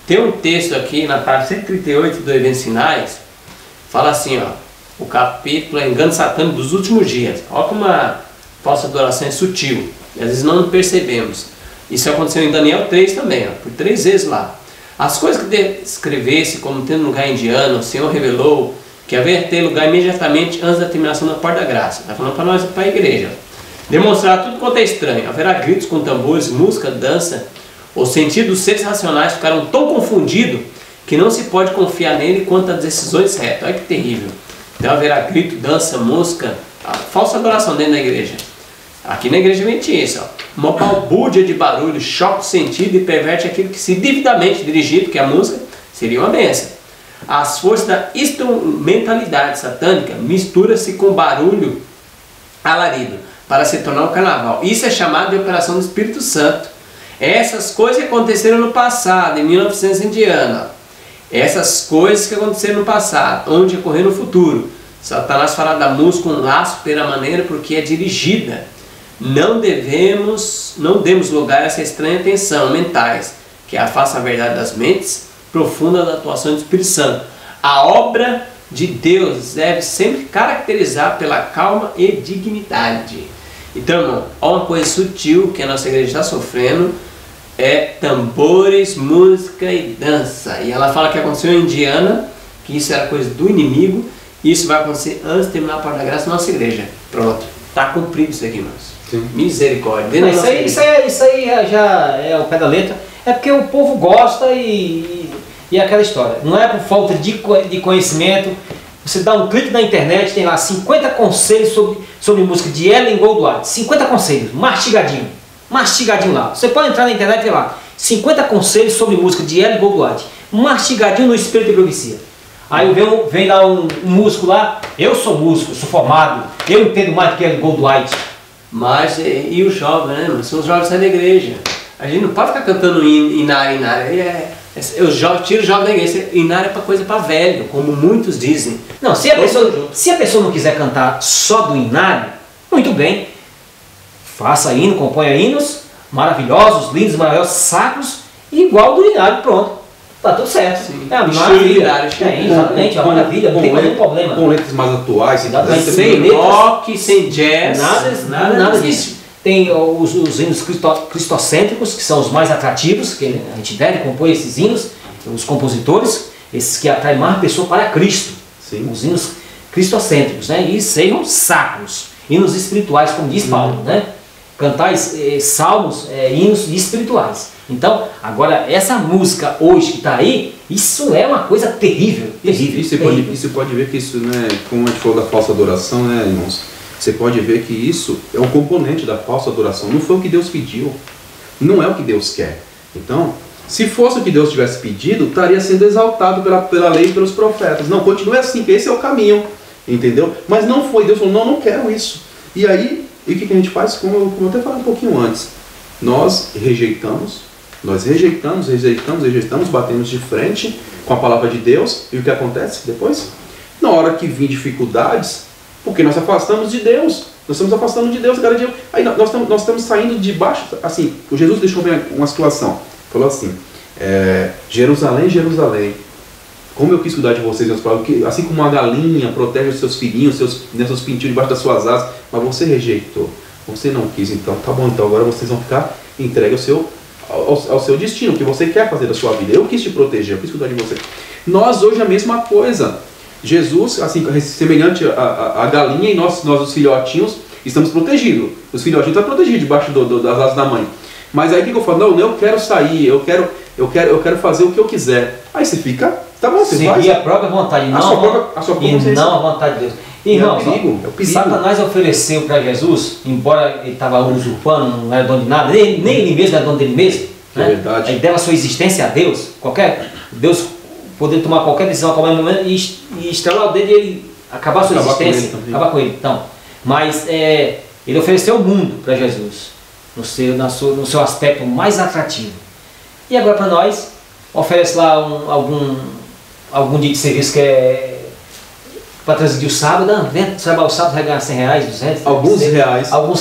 Tem um texto aqui na página 138 do Eventos Finais, fala assim, ó. O capítulo é Engano Satânico dos Últimos Dias. Olha como a falsa adoração é sutil. E às vezes não percebemos. Isso aconteceu em Daniel 3 também, ó, por 3 vezes lá. As coisas que descrevesse como tendo lugar indiano, o Senhor revelou que haveria ter lugar imediatamente antes da terminação da porta da graça. Está falando para nós, para a igreja. Demonstrar tudo quanto é estranho. Haverá gritos com tambores, música, dança. Os sentidos dos seres racionais ficaram tão confundidos que não se pode confiar nele quanto às decisões retas. Olha que terrível. Então haverá grito, dança, música, a falsa adoração dentro da igreja. Aqui na igreja vem isso, ó. Uma balbúrdia de barulho, choca o sentido e perverte aquilo que se devidamente dirigido, porque a música seria uma bênção. As forças da instrumentalidade satânica misturam-se com barulho alarido, para se tornar um carnaval. Isso é chamado de operação do Espírito Santo. Essas coisas que aconteceram no passado, em 1900 em diante. Essas coisas que aconteceram no passado, onde ocorrer no futuro. Satanás fará da música um laço pela maneira porque é dirigida. Não demos lugar a essa estranha tensão mentais, que afasta a verdade das mentes profundas da atuação do Espírito Santo. A obra de Deus deve sempre caracterizar pela calma e dignidade. Então, irmão, olha uma coisa sutil que a nossa igreja está sofrendo, é tambores, música e dança. E ela fala que aconteceu em Indiana, que isso era coisa do inimigo, e isso vai acontecer antes de terminar a Porta da Graça na nossa igreja. Pronto, está cumprido isso aqui, irmãos. Sim. Misericórdia. Isso aí já é o pé da letra. É porque o povo gosta e aquela história. Não é por falta de conhecimento. Você dá um clique na internet, tem lá 50 conselhos sobre música de Ellen Goldwhite. 50 conselhos, mastigadinho lá. Você pode entrar na internet e ver lá 50 conselhos sobre música de Ellen Goldwhite, mastigadinho no espírito de profecia. Aí vem lá um músico lá, eu sou músico, sou formado, eu entendo mais do que Ellen Goldwhite. Mas, e os jovens, né? São os jovens da igreja. A gente não pode ficar cantando inária. Eu tiro o jovem da igreja. Inária é coisa para velho, como muitos dizem. Não, se a pessoa não quiser cantar só do inário, muito bem. Faça hino, componha hinos maravilhosos, lindos, maravilhosos, sacros, igual do inário, pronto. Tá tudo certo. Sim. É uma maravilha. Exatamente, é uma maravilha, não tem nenhum problema. Com letras mais atuais, sem rock, sem jazz, nada disso. Tem os hinos cristocêntricos, que são os mais atrativos, que a gente deve compor esses hinos, os compositores, esses que atraem mais pessoas para Cristo. Sim. Os hinos cristocêntricos, né? E sejam sacros, hinos espirituais, como diz Paulo, né? Cantar salmos, hinos espirituais. Então, agora, essa música hoje que está aí, isso é uma coisa terrível. Você pode ver que isso, né, como a gente falou da falsa adoração, né, irmãos? Você pode ver que isso é um componente da falsa adoração. Não foi o que Deus pediu. Não é o que Deus quer. Então, se fosse o que Deus tivesse pedido, estaria sendo exaltado pela lei e pelos profetas. Não, continue assim, que esse é o caminho. Entendeu? Mas não foi. Deus falou, não quero isso. E aí, o que a gente faz? Como eu até falei um pouquinho antes. Nós rejeitamos, batemos de frente com a palavra de Deus. E o que acontece depois? Na hora que vir dificuldades, porque nós afastamos de Deus. Nós estamos afastando de Deus cada dia. Aí nós estamos saindo de baixo. Assim, o Jesus deixou bem uma situação. Falou assim, Jerusalém, Jerusalém, como eu quis cuidar de vocês, Deus falou, que assim como uma galinha protege os seus filhinhos, seus pintinhos debaixo das suas asas, mas você rejeitou. Você não quis, então tá bom, então agora vocês vão ficar entregues ao seu destino, o que você quer fazer da sua vida. Eu quis te proteger, eu quis cuidar de você. Nós hoje a mesma coisa. Jesus, assim, semelhante à galinha, e nós os filhotinhos, estamos protegidos. Os filhotinhos estão protegidos debaixo das asas da mãe. Mas aí o que eu falo? Não, eu quero sair, eu quero fazer o que eu quiser. Aí você fica, tá bom, você faz. Seguir a própria vontade, não a vontade de Deus. Irmãos, é perigo. Satanás ofereceu para Jesus, embora ele estava usurpando, não era dono de nada, nem ele mesmo era dono dele mesmo. Né? É verdade. Ele dava a sua existência a Deus. Deus poder tomar qualquer decisão a qualquer momento e estrelar o dedo e ele acabar a sua existência. Acabar com ele. Então, mas ele ofereceu o mundo para Jesus, no seu aspecto mais atrativo. E agora para nós, oferece lá algum dia de serviço que é para transmitir o sábado, vem trabalhar o sábado, vai ganhar 100 reais, 200, alguns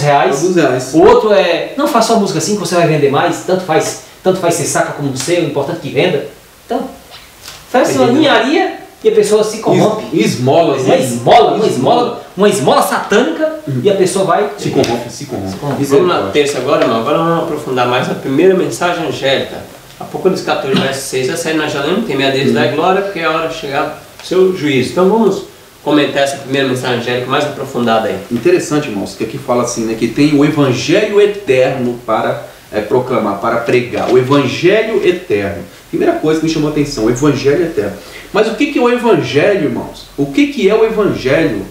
reais. O outro não faça só música assim que você vai vender mais, tanto faz ser saca como ser, o importante é que venda. Então, faz uma ninharia e a pessoa se corrompe. Uma esmola satânica e a pessoa vai... Se corrompe. Vamos na terça agora, irmão. Agora vamos aprofundar mais a primeira mensagem angélica. Apocalipse 14, verso 6. Essa aí nós já lemos, tem meia deles da glória, porque é a hora de chegar o seu juízo. Então vamos comentar essa primeira mensagem angélica mais aprofundada aí. Interessante, irmãos, que aqui fala assim, né, que tem o evangelho eterno para proclamar, para pregar. O evangelho eterno. Primeira coisa que me chamou a atenção, o evangelho eterno. Mas o que é o evangelho, irmãos? O que é o evangelho,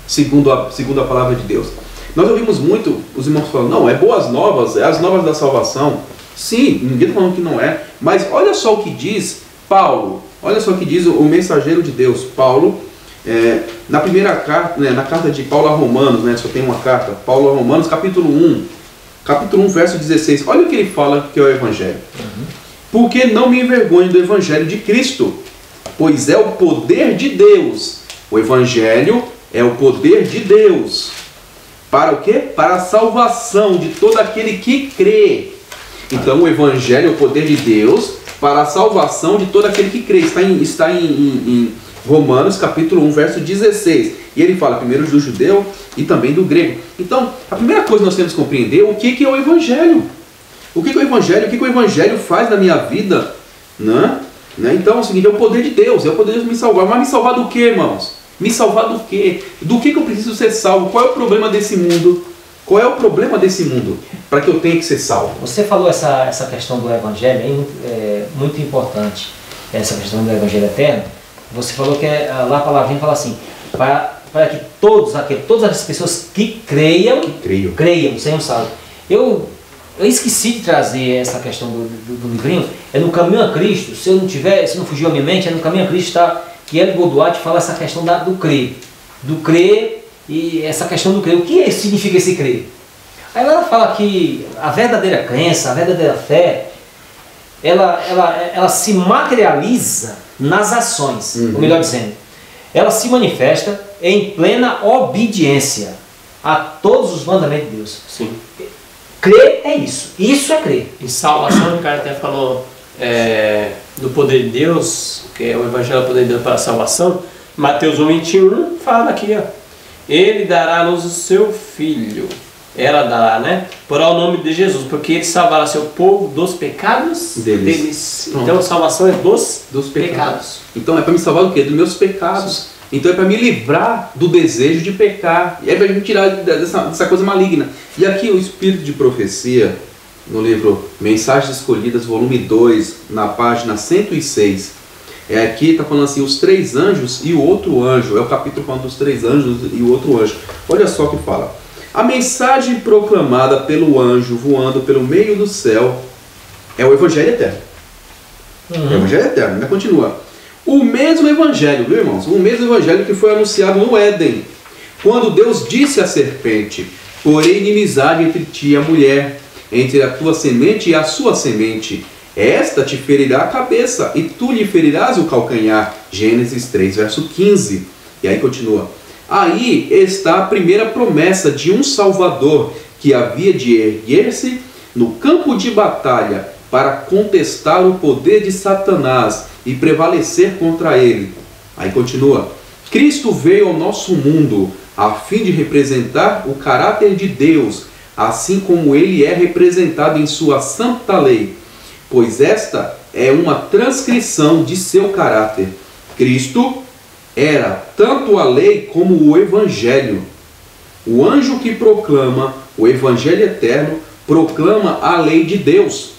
segundo a palavra de Deus? Nós ouvimos muito os irmãos falando, não, é boas novas, é as novas da salvação. Sim, ninguém está falando que não é. Mas olha só o que diz Paulo. Olha só o que diz o mensageiro de Deus, Paulo, Na primeira carta, né, na carta de Paulo a Romanos, né, só tem uma carta, Paulo a Romanos, capítulo 1, verso 16, olha o que ele fala que é o Evangelho. Porque não me envergonho do Evangelho de Cristo, pois é o poder de Deus. O Evangelho é o poder de Deus. Para o quê? Para a salvação de todo aquele que crê. Então o Evangelho é o poder de Deus para a salvação de todo aquele que crê. Está em Romanos capítulo 1, verso 16. E ele fala primeiro do judeu e também do grego. Então, a primeira coisa que nós temos que compreender é o que é o Evangelho. O que é o Evangelho? O que o Evangelho faz na minha vida? Né? Então é o seguinte, é o poder de Deus. É o poder de Deus me salvar. Mas me salvar do que, irmãos? Me salvar do quê? Do que eu preciso ser salvo? Qual é o problema desse mundo? Qual é o problema desse mundo para que eu tenha que ser salvo? Você falou essa questão do Evangelho, é muito importante, essa questão do Evangelho eterno. Você falou que lá a palavrinha fala assim, para que todas as pessoas que creiam sejam salvos. Eu esqueci de trazer essa questão do livrinho, é no Caminho a Cristo. Se não fugiu a minha mente, é no Caminho a Cristo, está, que L. Goduarte fala essa questão do crer, e essa questão do crer. O que significa esse crer? Aí ela fala que a verdadeira crença, a verdadeira fé, ela se materializa nas ações, ou melhor dizendo, ela se manifesta em plena obediência a todos os mandamentos de Deus. Sim. Crer é isso. Isso é crer. Em salvação, o cara até falou do poder de Deus, que é o Evangelho do poder de Deus para a salvação. Mateus 1:21 fala aqui, ó. Ele dará à luz o seu filho. Ela dará, né? Porá o nome de Jesus, porque ele salvará seu povo dos pecados deles. Então a salvação é dos pecados. Então é para me salvar do quê? Dos meus pecados. Então é para me livrar do desejo de pecar. E é para me tirar dessa coisa maligna. E aqui o Espírito de Profecia, no livro Mensagens Escolhidas, volume 2, na página 106. Aqui está falando assim, os 3 anjos e o outro anjo. É o capítulo falando dos 3 anjos e o outro anjo. Olha só o que fala. A mensagem proclamada pelo anjo voando pelo meio do céu é o Evangelho eterno. É o Evangelho eterno, ainda continua. O mesmo Evangelho, viu, irmãos? O mesmo Evangelho que foi anunciado no Éden, quando Deus disse à serpente: porém inimizade entre ti e a mulher, entre a tua semente e a sua semente. Esta te ferirá a cabeça, e tu lhe ferirás o calcanhar. Gênesis 3, verso 15. E aí continua. Aí está a primeira promessa de um Salvador que havia de erguer-se no campo de batalha para contestar o poder de Satanás e prevalecer contra ele. Aí continua. Cristo veio ao nosso mundo a fim de representar o caráter de Deus, assim como ele é representado em sua santa lei, pois esta é uma transcrição de seu caráter. Cristo era tanto a lei como o Evangelho. O anjo que proclama o Evangelho eterno proclama a lei de Deus,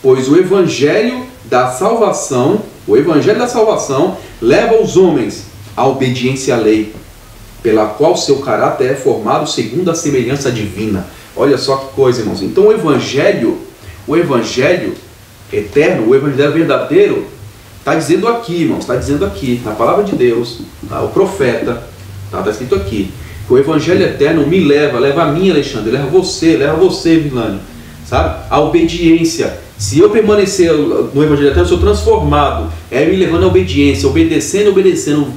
pois o Evangelho da salvação leva os homens à obediência à lei, pela qual seu caráter é formado segundo a semelhança divina. Olha só que coisa, irmãos. Então o Evangelho eterno, o Evangelho verdadeiro, está dizendo aqui, irmãos, está dizendo aqui, na palavra de Deus, o profeta, está escrito aqui, que o Evangelho eterno me leva a mim, Alexandre, leva você, Vilânio, sabe? A obediência. Se eu permanecer no Evangelho eterno, eu sou transformado. É me levando à obediência, obedecendo,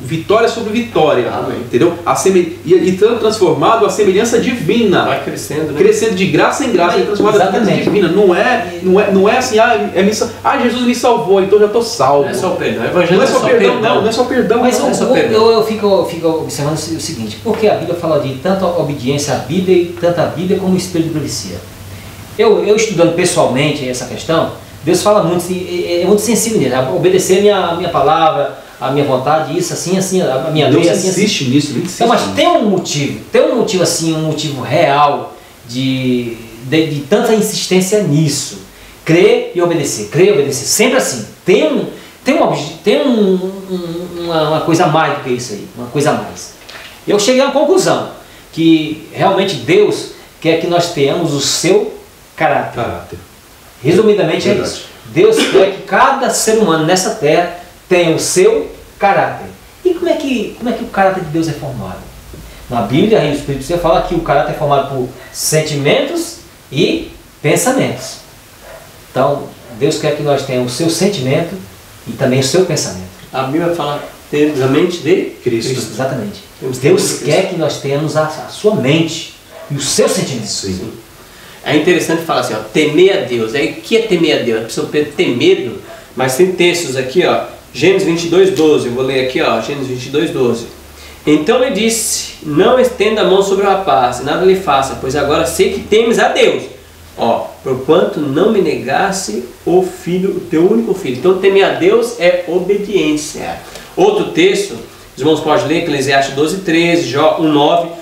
vitória sobre vitória. Amém. Entendeu? E transformado à semelhança divina. Vai crescendo, né? Crescendo de graça em graça, transformado à semelhança divina. Não é assim, Jesus me salvou, então já estou salvo. Não é só perdão. Evangelho Não é só perdão, não é só perdão. Mas não. eu fico observando o seguinte, porque a Bíblia fala de tanta obediência à Bíblia e tanto a Bíblia como o Espírito de profecia. Eu estudando pessoalmente essa questão, Deus fala muito, é muito sensível nisso, obedecer a minha palavra, a minha vontade, isso, assim, a minha lei, assim. Deus insiste nisso, ele insiste. Então, mas tem um motivo assim, um motivo real de tanta insistência nisso. Crer e obedecer, sempre assim. Tem uma coisa a mais do que isso aí, uma coisa a mais. Eu cheguei a uma conclusão, que realmente Deus quer que nós tenhamos o seu caráter. Resumidamente é isso. Deus quer que cada ser humano nessa terra tenha o seu caráter. E como é que o caráter de Deus é formado? Na Bíblia, o Espírito Santo fala que o caráter é formado por sentimentos e pensamentos. Então, Deus quer que nós tenhamos o seu sentimento e também o seu pensamento. A Bíblia fala da mente de Cristo. Exatamente. Deus quer que nós tenhamos a sua mente e o seu sentimento. Sim. É interessante falar assim, ó, temer a Deus. Aí, o que é temer a Deus? A pessoa tem medo, mas tem textos aqui, ó, Gênesis 22:12, eu vou ler aqui, ó, Gênesis 22:12. Então ele disse, não estenda a mão sobre o rapaz, nada lhe faça, pois agora sei que temes a Deus. Ó, porquanto não me negasse o filho, o teu único filho. Então temer a Deus é obediência. Outro texto, os irmãos podem ler, Eclesiastes 12:13, Jó 1:9.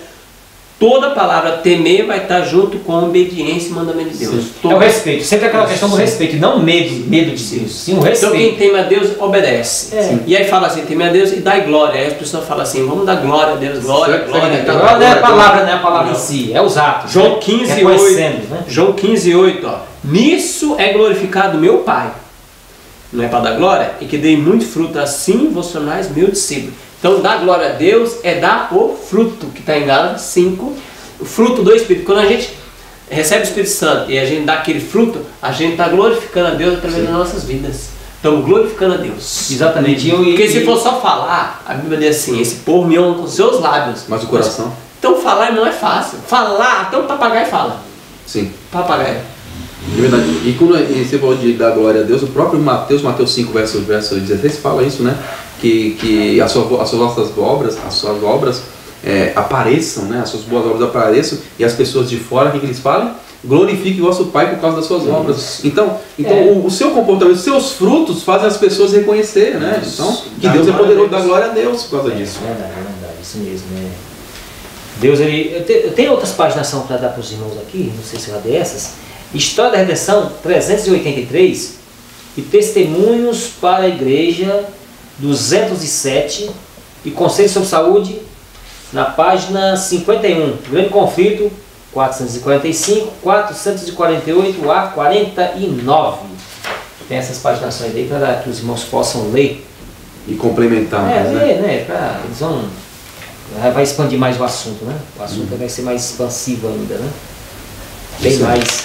Toda palavra temer vai estar junto com obediência e mandamento de Deus. É o respeito, sempre aquela questão do respeito, não medo de Deus, sim o respeito. Então quem teme a Deus obedece. E aí fala assim, teme a Deus e dai glória. Aí as pessoas falam assim, vamos dar glória a Deus, glória, glória. Não é a palavra, não é a palavra em si, é os atos. João 15:8, João 15:8, ó. Nisso é glorificado meu Pai. Não é para dar glória? E que dei muito fruto, assim vos tornais meu discípulo. Então, dar glória a Deus é dar o fruto, que está em Gálatas 5, o fruto do Espírito. Quando a gente recebe o Espírito Santo e a gente dá aquele fruto, a gente está glorificando a Deus através das nossas vidas. Estamos glorificando a Deus. Exatamente. Porque se for só falar, a Bíblia diz assim, esse povo me honra com seus lábios. Mas o coração? Então falar não é fácil. Falar, até um papagaio fala. Sim. Papagaio. De verdade. E quando você falou de dar glória a Deus, o próprio Mateus 5, verso 16, fala isso, né? Que as suas obras apareçam, né? As suas boas obras apareçam, e as pessoas de fora, o que eles falam? Glorifique o vosso Pai por causa das suas obras. Então o seu comportamento, os seus frutos fazem as pessoas reconhecer, né? Então, que Deus é poderoso, dar glória a Deus por causa disso. É verdade, isso mesmo. Deus, eu tenho outras páginas para dar para os irmãos aqui, não sei se vai dessas. História da Redenção 383 e Testemunhos para a Igreja 207 e Conselho sobre Saúde na página 51. Grande Conflito 445, 448 a 49. Tem essas paginações aí para que os irmãos possam ler. E complementar. Ler, né? Eles vai expandir mais o assunto, né? O assunto vai ser mais expansivo ainda, né? Bem mais.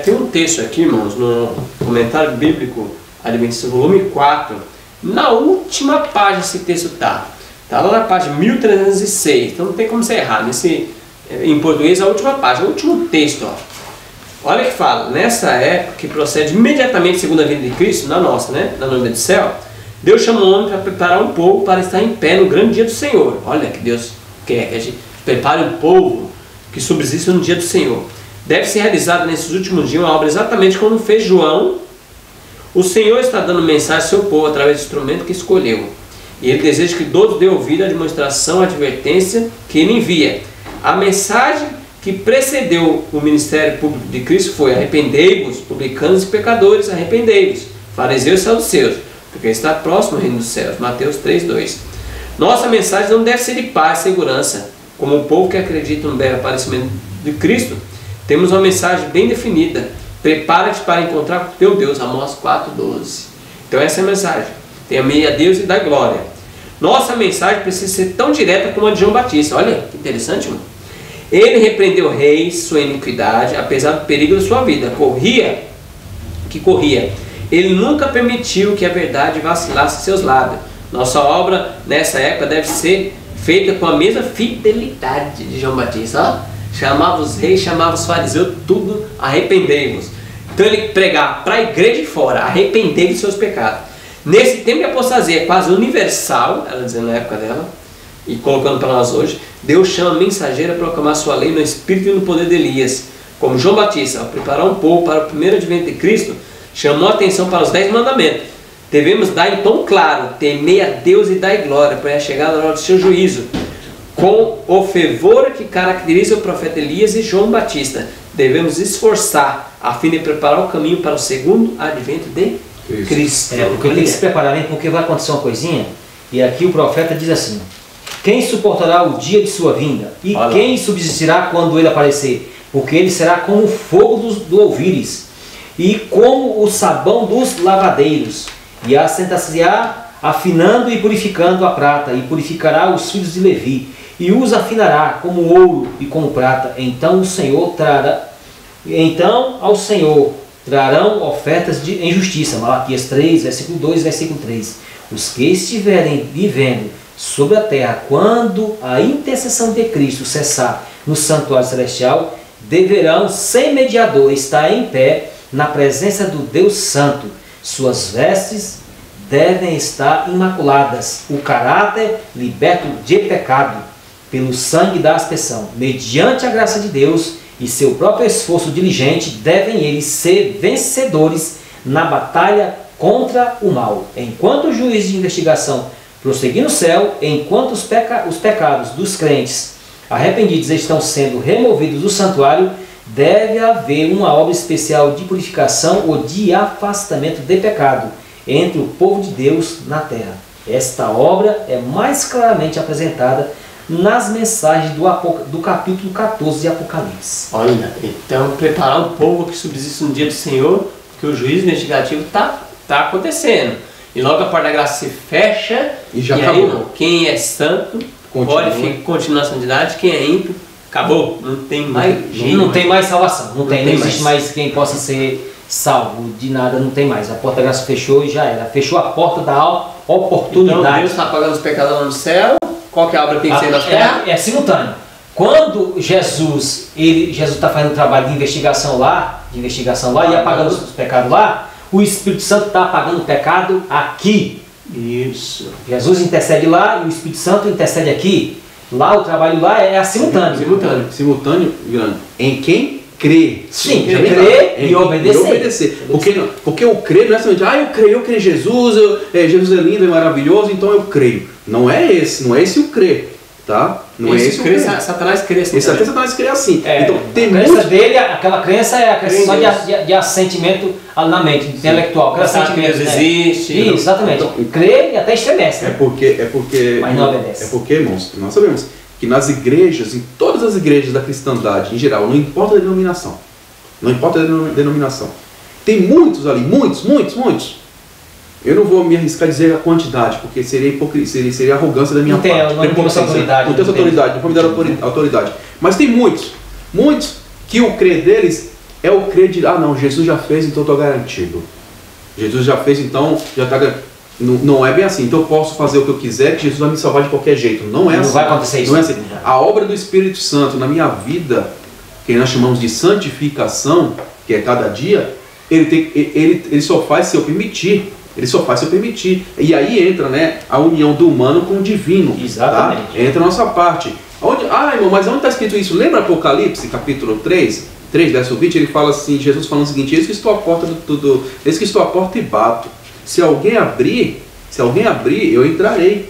Tem um texto aqui, irmãos, no Comentário Bíblico Adventista, volume 4. Na última página esse texto está. Está lá na página 1306. Então não tem como ser errado. Em português, a última página, o último texto. Ó. Olha que fala. Nessa época que procede imediatamente segunda vinda de Cristo, na nossa, né? Na noiva do céu, Deus chama o homem para preparar um povo para estar em pé no grande dia do Senhor. Olha que Deus quer que a gente prepare um povo que subsista no dia do Senhor. Deve ser realizada nesses últimos dias uma obra exatamente como fez João. O Senhor está dando mensagem ao seu povo através do instrumento que escolheu. E Ele deseja que todos dêem ouvido à demonstração, à advertência que Ele envia. A mensagem que precedeu o ministério público de Cristo foi: arrependei-vos, publicanos e pecadores, arrependei-vos, fariseus e saduceus, porque está próximo o reino dos céus. Mateus 3:2. Nossa mensagem não deve ser de paz e segurança. Como o povo que acredita no breve aparecimento de Cristo, temos uma mensagem bem definida: prepara-te para encontrar com teu Deus. Amós 4:12. Então essa é a mensagem: teme a Deus e dá glória. Nossa mensagem precisa ser tão direta como a de João Batista. Olha que interessante, irmão. Ele repreendeu reis, sua iniquidade, apesar do perigo da sua vida. Corria. Ele nunca permitiu que a verdade vacilasse seus lábios. Nossa obra nessa época deve ser feita com a mesma fidelidade de João Batista. Ó. Chamava os reis, chamava os fariseus, tudo, arrependei-vos. Então ele pregava para a igreja de fora: arrependei-vos dos seus pecados. Nesse tempo de apostasia quase universal, ela dizendo na época dela, e colocando para nós hoje, Deus chama mensageiro a proclamar sua lei no espírito e no poder de Elias. Como João Batista, ao preparar um povo para o primeiro advento de Cristo, chamou a atenção para os 10 mandamentos. Devemos dar em tom claro: temei a Deus e dai glória, para a chegada da hora do seu juízo. Com o fervor que caracteriza o profeta Elias e João Batista, devemos esforçar a fim de preparar o caminho para o segundo advento de Cristo. Porque tem que se preparar, hein? Porque vai acontecer uma coisinha, e aqui o profeta diz assim: quem suportará o dia de sua vinda? E quem subsistirá quando ele aparecer? Porque ele será como o fogo do ouvires, e como o sabão dos lavadeiros, e assentar-se-á afinando e purificando a prata, e purificará os filhos de Levi, e os afinará como ouro e como prata. Então ao Senhor trarão ofertas em justiça. Malaquias 3, versículo 2, versículo 3. Os que estiverem vivendo sobre a terra, quando a intercessão de Cristo cessar no santuário celestial, deverão, sem mediador, estar em pé na presença do Deus Santo. Suas vestes devem estar imaculadas, o caráter liberto de pecado, pelo sangue da aspersão. Mediante a graça de Deus e seu próprio esforço diligente, devem eles ser vencedores na batalha contra o mal. Enquanto o juiz de investigação prosseguir no céu, enquanto os pecados dos crentes arrependidos estão sendo removidos do santuário, deve haver uma obra especial de purificação ou de afastamento de pecado entre o povo de Deus na terra. Esta obra é mais claramente apresentada nas mensagens do capítulo 14 de Apocalipse. Olha, então preparar um povo que subsiste no dia do Senhor, porque o juízo investigativo está acontecendo. E logo a porta da graça se fecha, E já aí, acabou. irmão, quem é santo pode continuar a santidade, quem é ímpio, acabou. Não tem mais jeito. Não tem mais salvação, não tem existe mais quem possa ser salvo de nada, não tem mais. A porta da graça fechou e já era. Fechou a porta da Então oportunidade. Deus está pagando os pecados lá no céu. Qual que é a obra que tem que ser na terra? É simultâneo. Quando Jesus está fazendo um trabalho de investigação lá e apagando os pecados lá, o Espírito Santo está apagando o pecado aqui. Isso. Jesus intercede lá e o Espírito Santo intercede aqui. Lá o trabalho lá é simultâneo. Simultâneo, grande. Em quem crê. Sim, Já crer vem e obedecer. Porque o crer não é somente, eu creio em Jesus, Jesus é lindo, é maravilhoso, então eu creio. Não é esse o crer, tá? Não esse é esse o crer. crer. Satanás crê assim. Esse até Satanás crê assim. É, então tem a crença muitos... dele, aquela crença é a crença só Deus. de assentimento na mente, intelectual. Aquela Sabe que sentimento, Deus né? existe. Isso, exatamente. Crê e até estremece. É porque Mas não obedece. É porque, irmãos, nós sabemos que nas igrejas, em todas as igrejas da cristandade em geral, não importa a denominação. Não importa a denominação. Tem muitos ali, muitos. Eu não vou me arriscar a dizer a quantidade, porque seria hipocrisia, seria arrogância da minha Não tem, parte. não tem essa autoridade. Não tem essa autoridade, não pode me dar autoridade. Mas tem muitos que o crer deles é o crer de, não, Jesus já fez, então eu estou garantido. Jesus já fez, então já está garantido. Não é bem assim, então eu posso fazer o que eu quiser, que Jesus vai me salvar de qualquer jeito. Não é assim. Não vai acontecer isso. Não é assim. A obra do Espírito Santo na minha vida, que nós chamamos de santificação, que é cada dia, ele só faz se eu permitir. Ele só faz se eu permitir. E aí entra, né, a união do humano com o divino. Exatamente. Tá? Entra a nossa parte. Irmão, mas onde está escrito isso? Lembra Apocalipse, capítulo 3, verso 20? Ele fala assim, Jesus falando o seguinte: eis que estou à porta eis que estou à porta e bato. Se alguém abrir, eu entrarei.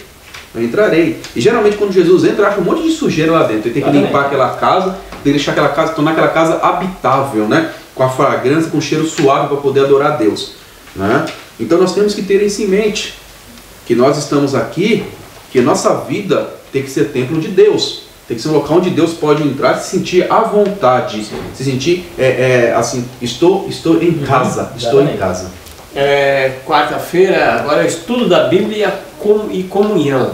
E geralmente quando Jesus entra, acha um monte de sujeira lá dentro. Ele tem que limpar aquela casa, tem que deixar aquela casa, tornar aquela casa habitável, né? Com a fragrância, com o cheiro suave para poder adorar a Deus, né? Então nós temos que ter isso em mente, que nós estamos aqui, que a nossa vida tem que ser templo de Deus. Tem que ser um local onde Deus pode entrar, se sentir à vontade, se sentir assim, estou em casa, estou em casa. Quarta-feira, agora é o estudo da Bíblia e comunhão.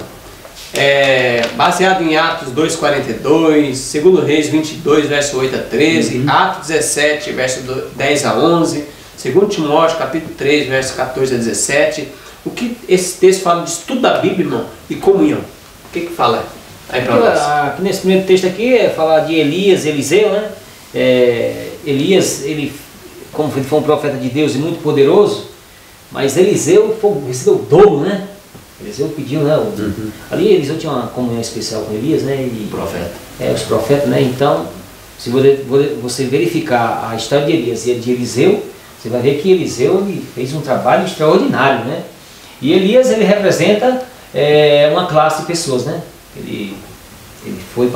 Baseado em Atos 2,42, 2 Reis 22, verso 8 a 13, Atos 17, verso 10 a 11, 2 Timóteo, capítulo 3, verso 14 a 17. O que esse texto fala de estudo da Bíblia, irmão, e comunhão? O que fala aí para nós? Aqui nesse primeiro texto aqui é falar de Elias, Eliseu, né? Elias, ele como foi um profeta de Deus e muito poderoso, mas Eliseu recebeu o dobro, né? Eliseu pediu, né? Ali Eliseu tinha uma comunhão especial com Elias, né? E Profeta. Os profetas, né? Então, se você verificar a história de Elias e de Eliseu, você vai ver que Eliseu ele fez um trabalho extraordinário, né? E Elias, ele representa uma classe de pessoas, né? Ele foi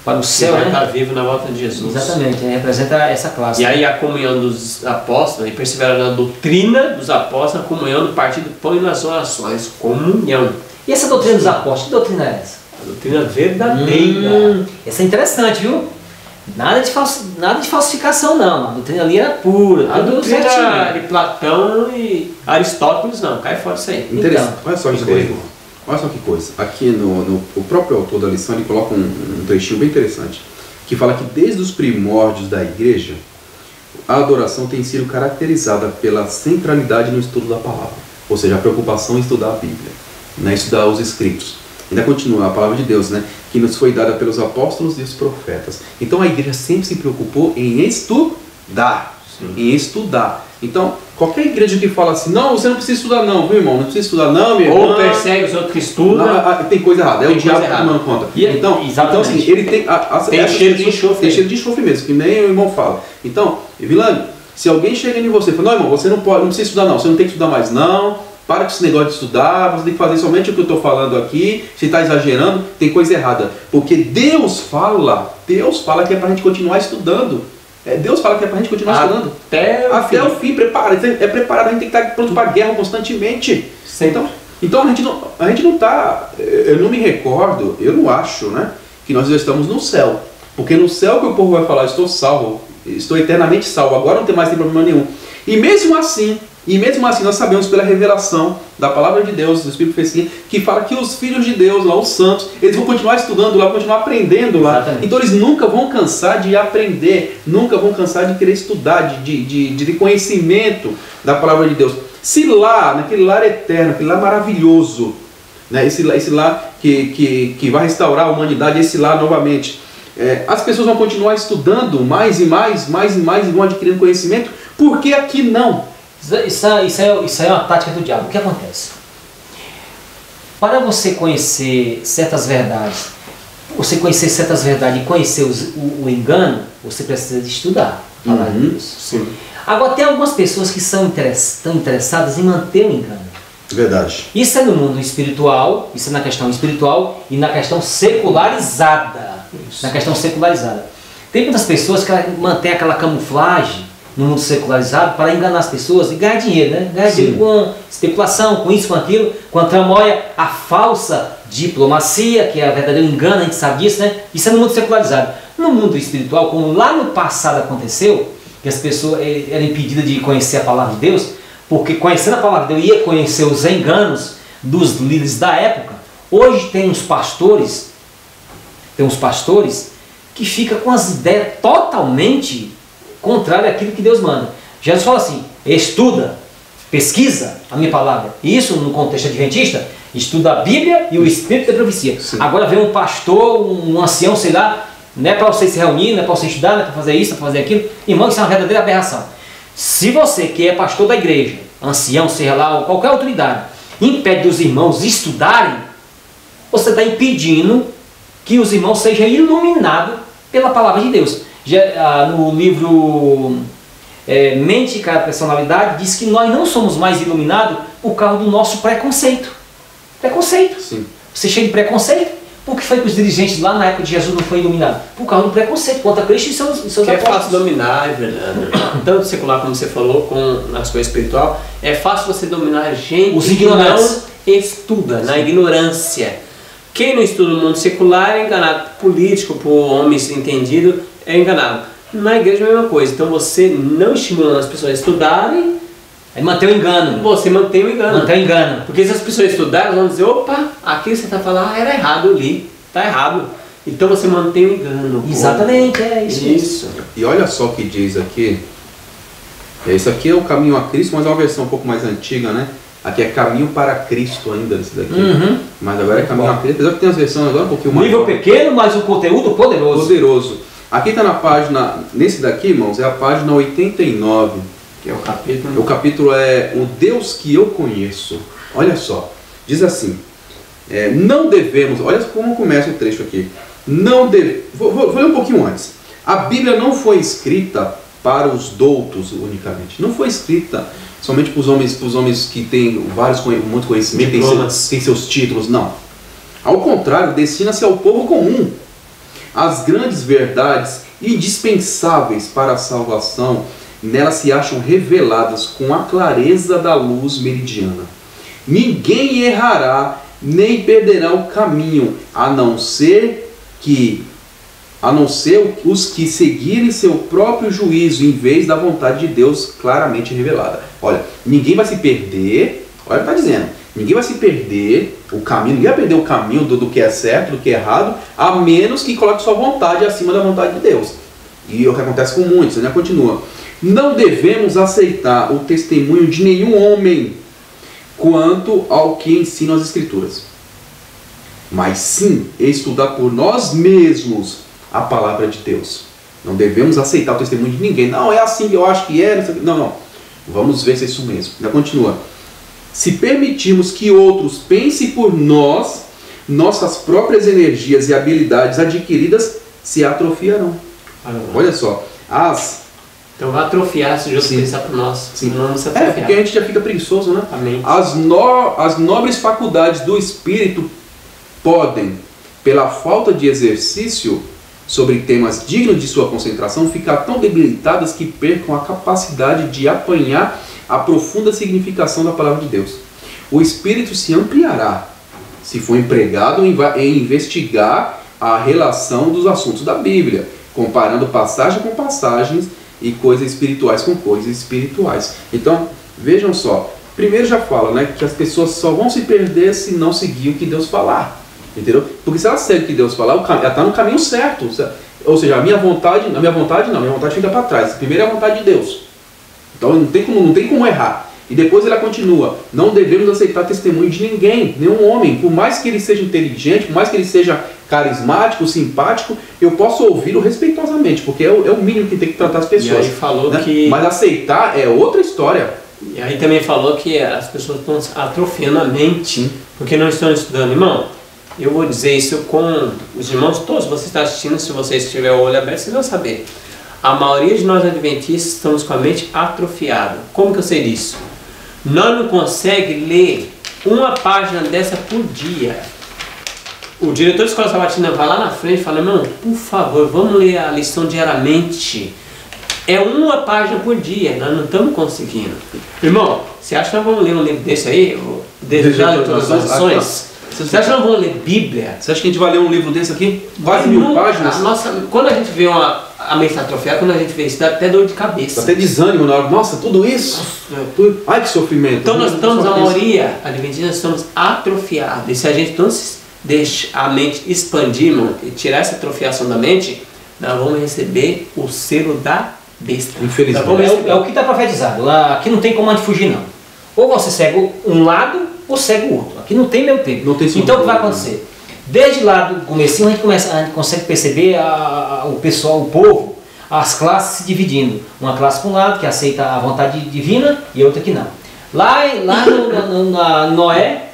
para o céu, vai né? estar vivo na volta de Jesus. Exatamente, ele representa essa classe. E aí a comunhão dos apóstolos, e perseverar na doutrina dos apóstolos, a comunhão do partido do pão e nas orações. Comunhão. E essa doutrina dos apóstolos, que doutrina é essa? A doutrina verdadeira. Essa é interessante, viu? Nada de falsificação não, a doutrina ali era pura, A tudo doutrina certinho. de Platão e Aristóteles não, cai fora isso aí. Interessante. Então, Olha só que coisa, irmão. Olha só que coisa. Aqui o próprio autor da lição ele coloca um trechinho bem interessante, que fala que desde os primórdios da igreja, a adoração tem sido caracterizada pela centralidade no estudo da palavra. Ou seja, a preocupação em estudar a Bíblia, né? Estudar os escritos. Ainda continua a palavra de Deus, né? Que nos foi dada pelos apóstolos e os profetas. Então a igreja sempre se preocupou em estudar. Sim. Em estudar. Então, qualquer igreja que fala assim, não, você não precisa estudar não, viu irmão? Não precisa estudar não, meu irmão. Ou persegue os outros que estudam. Tem coisa errada, é Tem o diabo coisa que tomando conta. Exatamente. Então assim, ele tem... Tem cheiro de enxofre. Tem cheiro de enxofre mesmo, que nem o irmão fala. Então, Vilani, se alguém chega em você e fala, não irmão, você não precisa estudar não, você não tem que estudar mais não, para com esse negócio de estudar, você tem que fazer somente o que eu estou falando aqui, você está exagerando, tem coisa errada. Porque Deus fala que é para a gente continuar estudando. Deus fala que é para a gente continuar estudando. Até o fim, preparado, a gente tem que estar pronto para a guerra constantemente. Então a gente não está, eu não me recordo, eu não acho, né, que nós já estamos no céu. Porque no céu que o povo vai falar, estou salvo, estou eternamente salvo, agora não tem mais problema nenhum. E mesmo assim nós sabemos pela revelação da palavra de Deus, do Espírito Profecia, que fala que os filhos de Deus, lá os santos, eles vão continuar estudando lá, vão continuar aprendendo lá. Exatamente. Então eles nunca vão cansar de aprender, nunca vão cansar de querer estudar, de conhecimento da palavra de Deus. Se lá, naquele lar eterno, aquele lar maravilhoso, né, esse lar que vai restaurar a humanidade, esse lar novamente, as pessoas vão continuar estudando mais e mais e vão adquirindo conhecimento, porque aqui não. Isso aí é uma tática do diabo. O que acontece? Para você conhecer certas verdades, e conhecer o engano, você precisa de estudar a palavra de Deus. Sim. Agora, tem algumas pessoas que estão interessadas em manter o engano. Verdade. Isso é no mundo espiritual, isso é na questão espiritual e na questão secularizada. Isso. Na questão secularizada. Tem muitas pessoas que mantêm aquela camuflagem no mundo secularizado para enganar as pessoas e ganhar dinheiro, né? Ganhar dinheiro com especulação, com isso, com aquilo, com a tramóia, a falsa diplomacia, que é a verdadeiro engano, a gente sabe disso, né? Isso é no mundo secularizado. No mundo espiritual, como lá no passado aconteceu, que as pessoas eram impedidas de conhecer a palavra de Deus, porque conhecendo a palavra de Deus ia conhecer os enganos dos líderes da época. Hoje tem uns pastores que ficam com as ideias totalmente contrárias àquilo que Deus manda. Jesus fala assim, estuda, pesquisa a minha palavra. Isso no contexto adventista, estuda a Bíblia e o Espírito da profecia. Sim. Agora vem um pastor, um ancião, sei lá, não é para você se reunir, não é para você estudar, não é para fazer isso, não é para fazer aquilo. Irmão, isso é uma verdadeira aberração. Se você que é pastor da igreja, ancião, seja lá, ou qualquer autoridade, impede os irmãos estudarem, você está impedindo que os irmãos sejam iluminados pela palavra de Deus. Já, no livro Mente e Personalidade, diz que nós não somos mais iluminados por causa do nosso preconceito. Preconceito. Sim. Você cheio de preconceito? Por que foi que os dirigentes lá na época de Jesus não foram iluminados? Por causa do preconceito contra Cristo e seus Que é apóstolos. fácil dominar, é verdade. Tanto secular como você falou, com as coisas espiritual, é fácil você dominar gente Os que ignorantes. não estuda, na ignorância. Quem não estuda no mundo secular é enganado por político, por homens entendidos, é enganado. Na igreja é a mesma coisa. Então você não estimulando as pessoas a estudarem, É manter o engano. você mantém o engano. Manter o engano. Porque se as pessoas estudarem, elas vão dizer, opa, aquilo que você está falando era errado, eu li, está errado. Então você mantém o engano. Exatamente, é isso. Isso. E olha só o que diz aqui. Isso aqui é o caminho a Cristo, mas é uma versão um pouco mais antiga, né? Aqui é caminho para Cristo ainda, esse daqui. Mas agora é caminho a Cristo. Apesar que tem as versões agora um pouquinho mais. Nível pequeno, mas o conteúdo poderoso. Poderoso. Aqui está na página, nesse daqui, irmãos, é a página 89. Que é o capítulo. O capítulo é O Deus que eu conheço. Olha só, diz assim, não devemos, olha como começa o trecho aqui. Vou ler um pouquinho antes. A Bíblia não foi escrita para os doutos unicamente. Não foi escrita somente para os homens que têm muito conhecimento, têm seus títulos, não. Ao contrário, destina-se ao povo comum. As grandes verdades indispensáveis para a salvação, nelas se acham reveladas com a clareza da luz meridiana. Ninguém errará, nem perderá o caminho, a não ser que a não ser os que seguirem seu próprio juízo em vez da vontade de Deus claramente revelada. Olha, ninguém vai se perder, olha o que está dizendo, ninguém vai se perder o caminho, ninguém vai perder o caminho do que é certo, do que é errado, a menos que coloque sua vontade acima da vontade de Deus. E é o que acontece com muitos, né? Continua. Não devemos aceitar o testemunho de nenhum homem quanto ao que ensinam as Escrituras, mas sim estudar por nós mesmos a palavra de Deus. Não devemos aceitar o testemunho de ninguém. Não, é assim que eu acho que é. Não, não. Vamos ver se é isso mesmo. Ainda continua. Se permitirmos que outros pensem por nós, nossas próprias energias e habilidades adquiridas se atrofiarão. Olha só. Então vai atrofiar se Jesus pensar por nós. Sim. Não se atrofiar. Porque a gente já fica preguiçoso, né? Amém. As nobres faculdades do Espírito podem, pela falta de exercício sobre temas dignos de sua concentração, ficar tão debilitadas que percam a capacidade de apanhar a profunda significação da palavra de Deus. O Espírito se ampliará se for empregado em investigar a relação dos assuntos da Bíblia, comparando passagem com passagens e coisas espirituais com coisas espirituais. Então, vejam só, primeiro já fala, né, que as pessoas só vão se perder se não seguir o que Deus falar. Entendeu? Porque se ela segue o que Deus falar, ela está no caminho certo. Ou seja, a minha vontade fica para trás. Primeiro é a vontade de Deus. Então não tem como errar. E depois ela continua: não devemos aceitar testemunho de ninguém, nenhum homem, por mais que ele seja inteligente, por mais que ele seja carismático, simpático, eu posso ouvi-lo respeitosamente, porque é o mínimo que tem que tratar as pessoas. E aí falou, né? Mas aceitar é outra história. E aí também falou que as pessoas estão atrofiando a mente, porque não estão estudando. Irmão, eu vou dizer isso com os irmãos todos. Você está assistindo, se você estiver o olho aberto, vocês vão saber. A maioria de nós adventistas estamos com a mente atrofiada. Como que eu sei disso? Nós não conseguimos ler uma página dessa por dia. O diretor da Escola Sabatina vai lá na frente e fala: irmão, por favor, vamos ler a lição diariamente. É uma página por dia, nós não estamos conseguindo. Irmão, você acha que nós vamos ler um livro desse aí? Desejado todas as lições? Você acha que nós vamos ler Bíblia? Você acha que a gente vai ler um livro desse aqui? Quase 1000 páginas? Quando a gente vê a mente atrofiada, quando a gente vê isso, dá até dor de cabeça. Dá até desânimo na hora. Nossa, tudo isso? Ai, que sofrimento. Então nós estamos, a maioria, adventistas, estamos atrofiados. E se a gente não deixa a mente expandir, irmão, e tirar essa atrofiação da mente, nós vamos receber o selo da besta. Infelizmente. É o que está profetizado. Aqui não tem como a gente fugir, não. Ou você segue um lado, ou segue o outro. Aqui não tem meio tempo. Então o que vai acontecer? Desde lá do comecinho a gente consegue perceber o pessoal, o povo, as classes se dividindo. Uma classe para um lado que aceita a vontade divina e outra que não. Lá no Noé,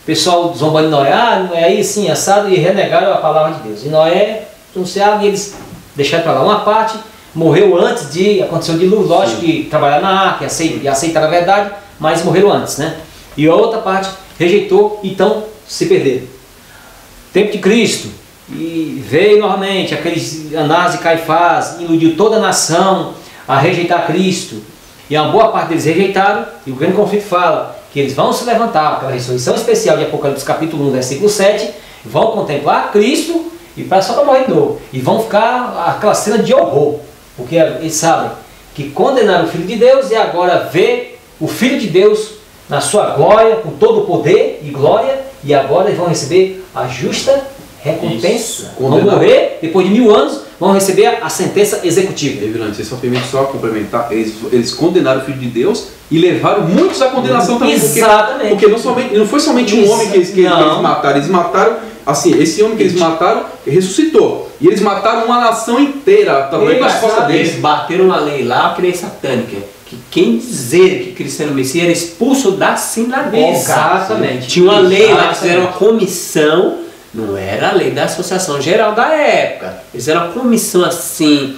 o pessoal zombando de Noé, Noé aí sim, assado, e renegaram a palavra de Deus. E Noé anunciava e eles deixaram para lá. Uma parte morreu antes de acontecer o dilúvio, lógico que trabalharam na arca e aceitaram a verdade, mas morreram antes, né? E a outra parte rejeitou, então se perderam. Tempo de Cristo, e veio novamente aqueles Anás e Caifás, iludiu toda a nação a rejeitar Cristo, e uma boa parte deles rejeitaram, e o grande conflito fala que eles vão se levantar, aquela ressurreição especial de Apocalipse capítulo 1, versículo 7, vão contemplar Cristo, e só para morrer de novo, e vão ficar aquela cena de horror, porque eles sabem que condenaram o Filho de Deus, e agora vê o Filho de Deus na sua glória, com todo o poder e glória, e agora eles vão receber a justa recompensa. Vão morrer, depois de 1000 anos, vão receber a sentença executiva. Vocês só permitem só complementar, eles condenaram o Filho de Deus e levaram muitos à condenação também. Exatamente. Porque não foi somente um homem que eles mataram, eles mataram, assim, esse homem que eles mataram ressuscitou. E eles mataram uma nação inteira, também com as costas deles. Eles bateram uma lei lá, que lei satânica. Quem dizer que Cristo era o Messias era expulso da sinagoga. Exatamente. Tinha uma lei lá, fizeram uma comissão, não era a lei da Associação Geral da época. Eles fizeram uma comissão assim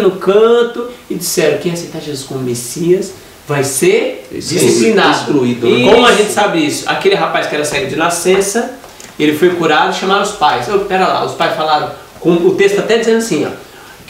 no canto, e disseram: quem aceitar Jesus como Messias vai ser disciplinado. Destruído. E como a gente sabe isso? Aquele rapaz que era cego de nascença, ele foi curado e chamaram os pais. Pera lá, os pais falaram, o texto até dizendo assim, ó,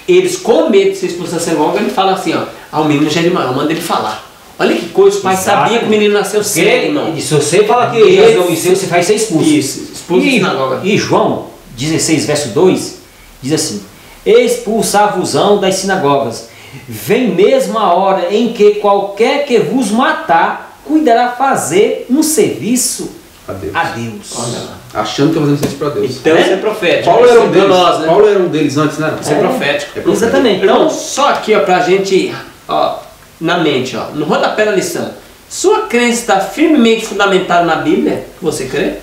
eles com medo de ser expulsos da sinagoga, ele fala assim, ó: o menino já é de maior, manda ele falar. Olha que coisa, os pais sabiam que o menino nasceu cego, irmão. Se você fala que Jesus não nasceu, você vai ser expulso. Isso, expulso da sinagoga. E João 16, verso 2, Diz assim: expulsar-vos-ão das sinagogas. Vem mesmo a hora em que qualquer que vos matar cuidará fazer um serviço a Deus. Olha lá. Achando que eu fazendo serviço para Deus. Então isso é profético. Paulo era um deles, nós, né? Paulo era um deles antes, né? Isso é profético. Exatamente. Então, só aqui, ó, pra gente, ó, na mente, ó, no rodapé da lição. Sua crença está firmemente fundamentada na Bíblia? Você crê?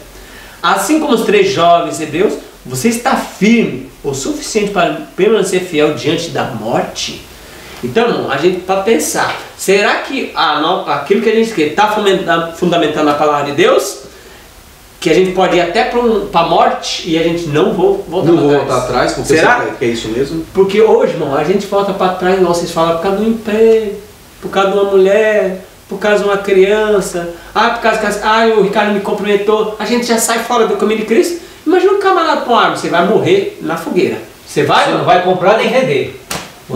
Assim como os 3 jovens hebreus, você está firme o suficiente para permanecer fiel diante da morte? Então, irmão, a gente pode pensar, será que aquilo que a gente crê está fundamentado na palavra de Deus? Que a gente pode ir até para a morte e a gente não voltar atrás, porque será que é isso mesmo? Porque hoje, irmão, a gente volta para trás, igual vocês falam, por causa do emprego, por causa de uma mulher, por causa de uma criança, por causa que o Ricardo me cumprimentou, a gente já sai fora do caminho de Cristo. Imagina um camarada com arma, você vai morrer na fogueira. Você não vai comprar nem vender.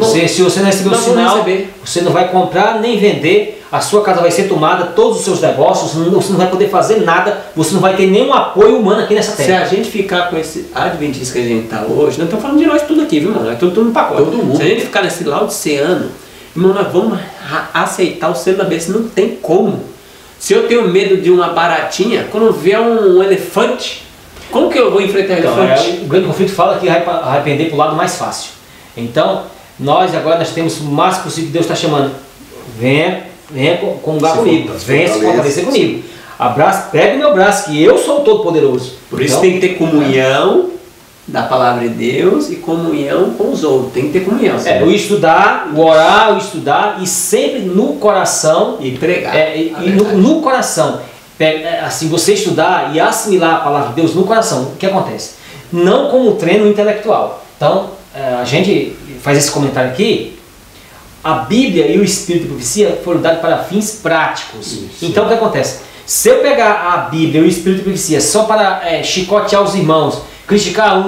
Se você não receber o sinal, você não vai comprar nem vender, a sua casa vai ser tomada, todos os seus negócios, você não vai poder fazer nada, você não vai ter nenhum apoio humano aqui nessa terra. Se a gente ficar com esse adventista que a gente está hoje, não estamos falando de nós tudo aqui, viu, mano? É tudo no pacote. Todo mundo. Se a gente ficar nesse laodiceano, irmão, nós vamos aceitar o selo da besta, não tem como. Se eu tenho medo de uma baratinha, quando vier um elefante, como que eu vou enfrentar o elefante? O grande conflito fala que vai arrepender para o lado mais fácil. Então, nós temos o máximo possível que Deus está chamando. Venha comungar comigo, venha se fortalecer comigo. Pega o meu braço, que eu sou o Todo-Poderoso. Por isso tem que ter comunhão da palavra de Deus e comunhão com os outros. Tem que ter comunhão. O estudar, o orar, o estudar e sempre no coração. E pregar. No coração. Assim, você estudar e assimilar a palavra de Deus no coração. O que acontece? Não como treino intelectual. Então, a gente faz esse comentário aqui. A Bíblia e o Espírito de Profecia foram dados para fins práticos. Isso. Então o que acontece? Se eu pegar a Bíblia e o Espírito de Profecia só para chicotear os irmãos, criticar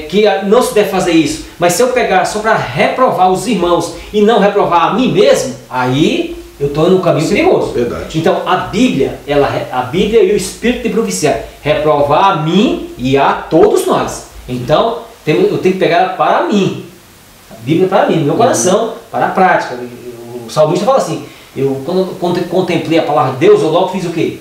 que não se deve fazer isso, mas se eu pegar só para reprovar os irmãos e não reprovar a mim mesmo, aí eu estou no caminho perigoso. Verdade. Então a Bíblia e o Espírito de Profecia reprovar a mim e a todos nós. Então eu tenho que pegar para mim. A Bíblia para mim, no meu coração, para a prática. O salmista fala assim: quando contemplei a palavra de Deus, eu logo fiz o quê?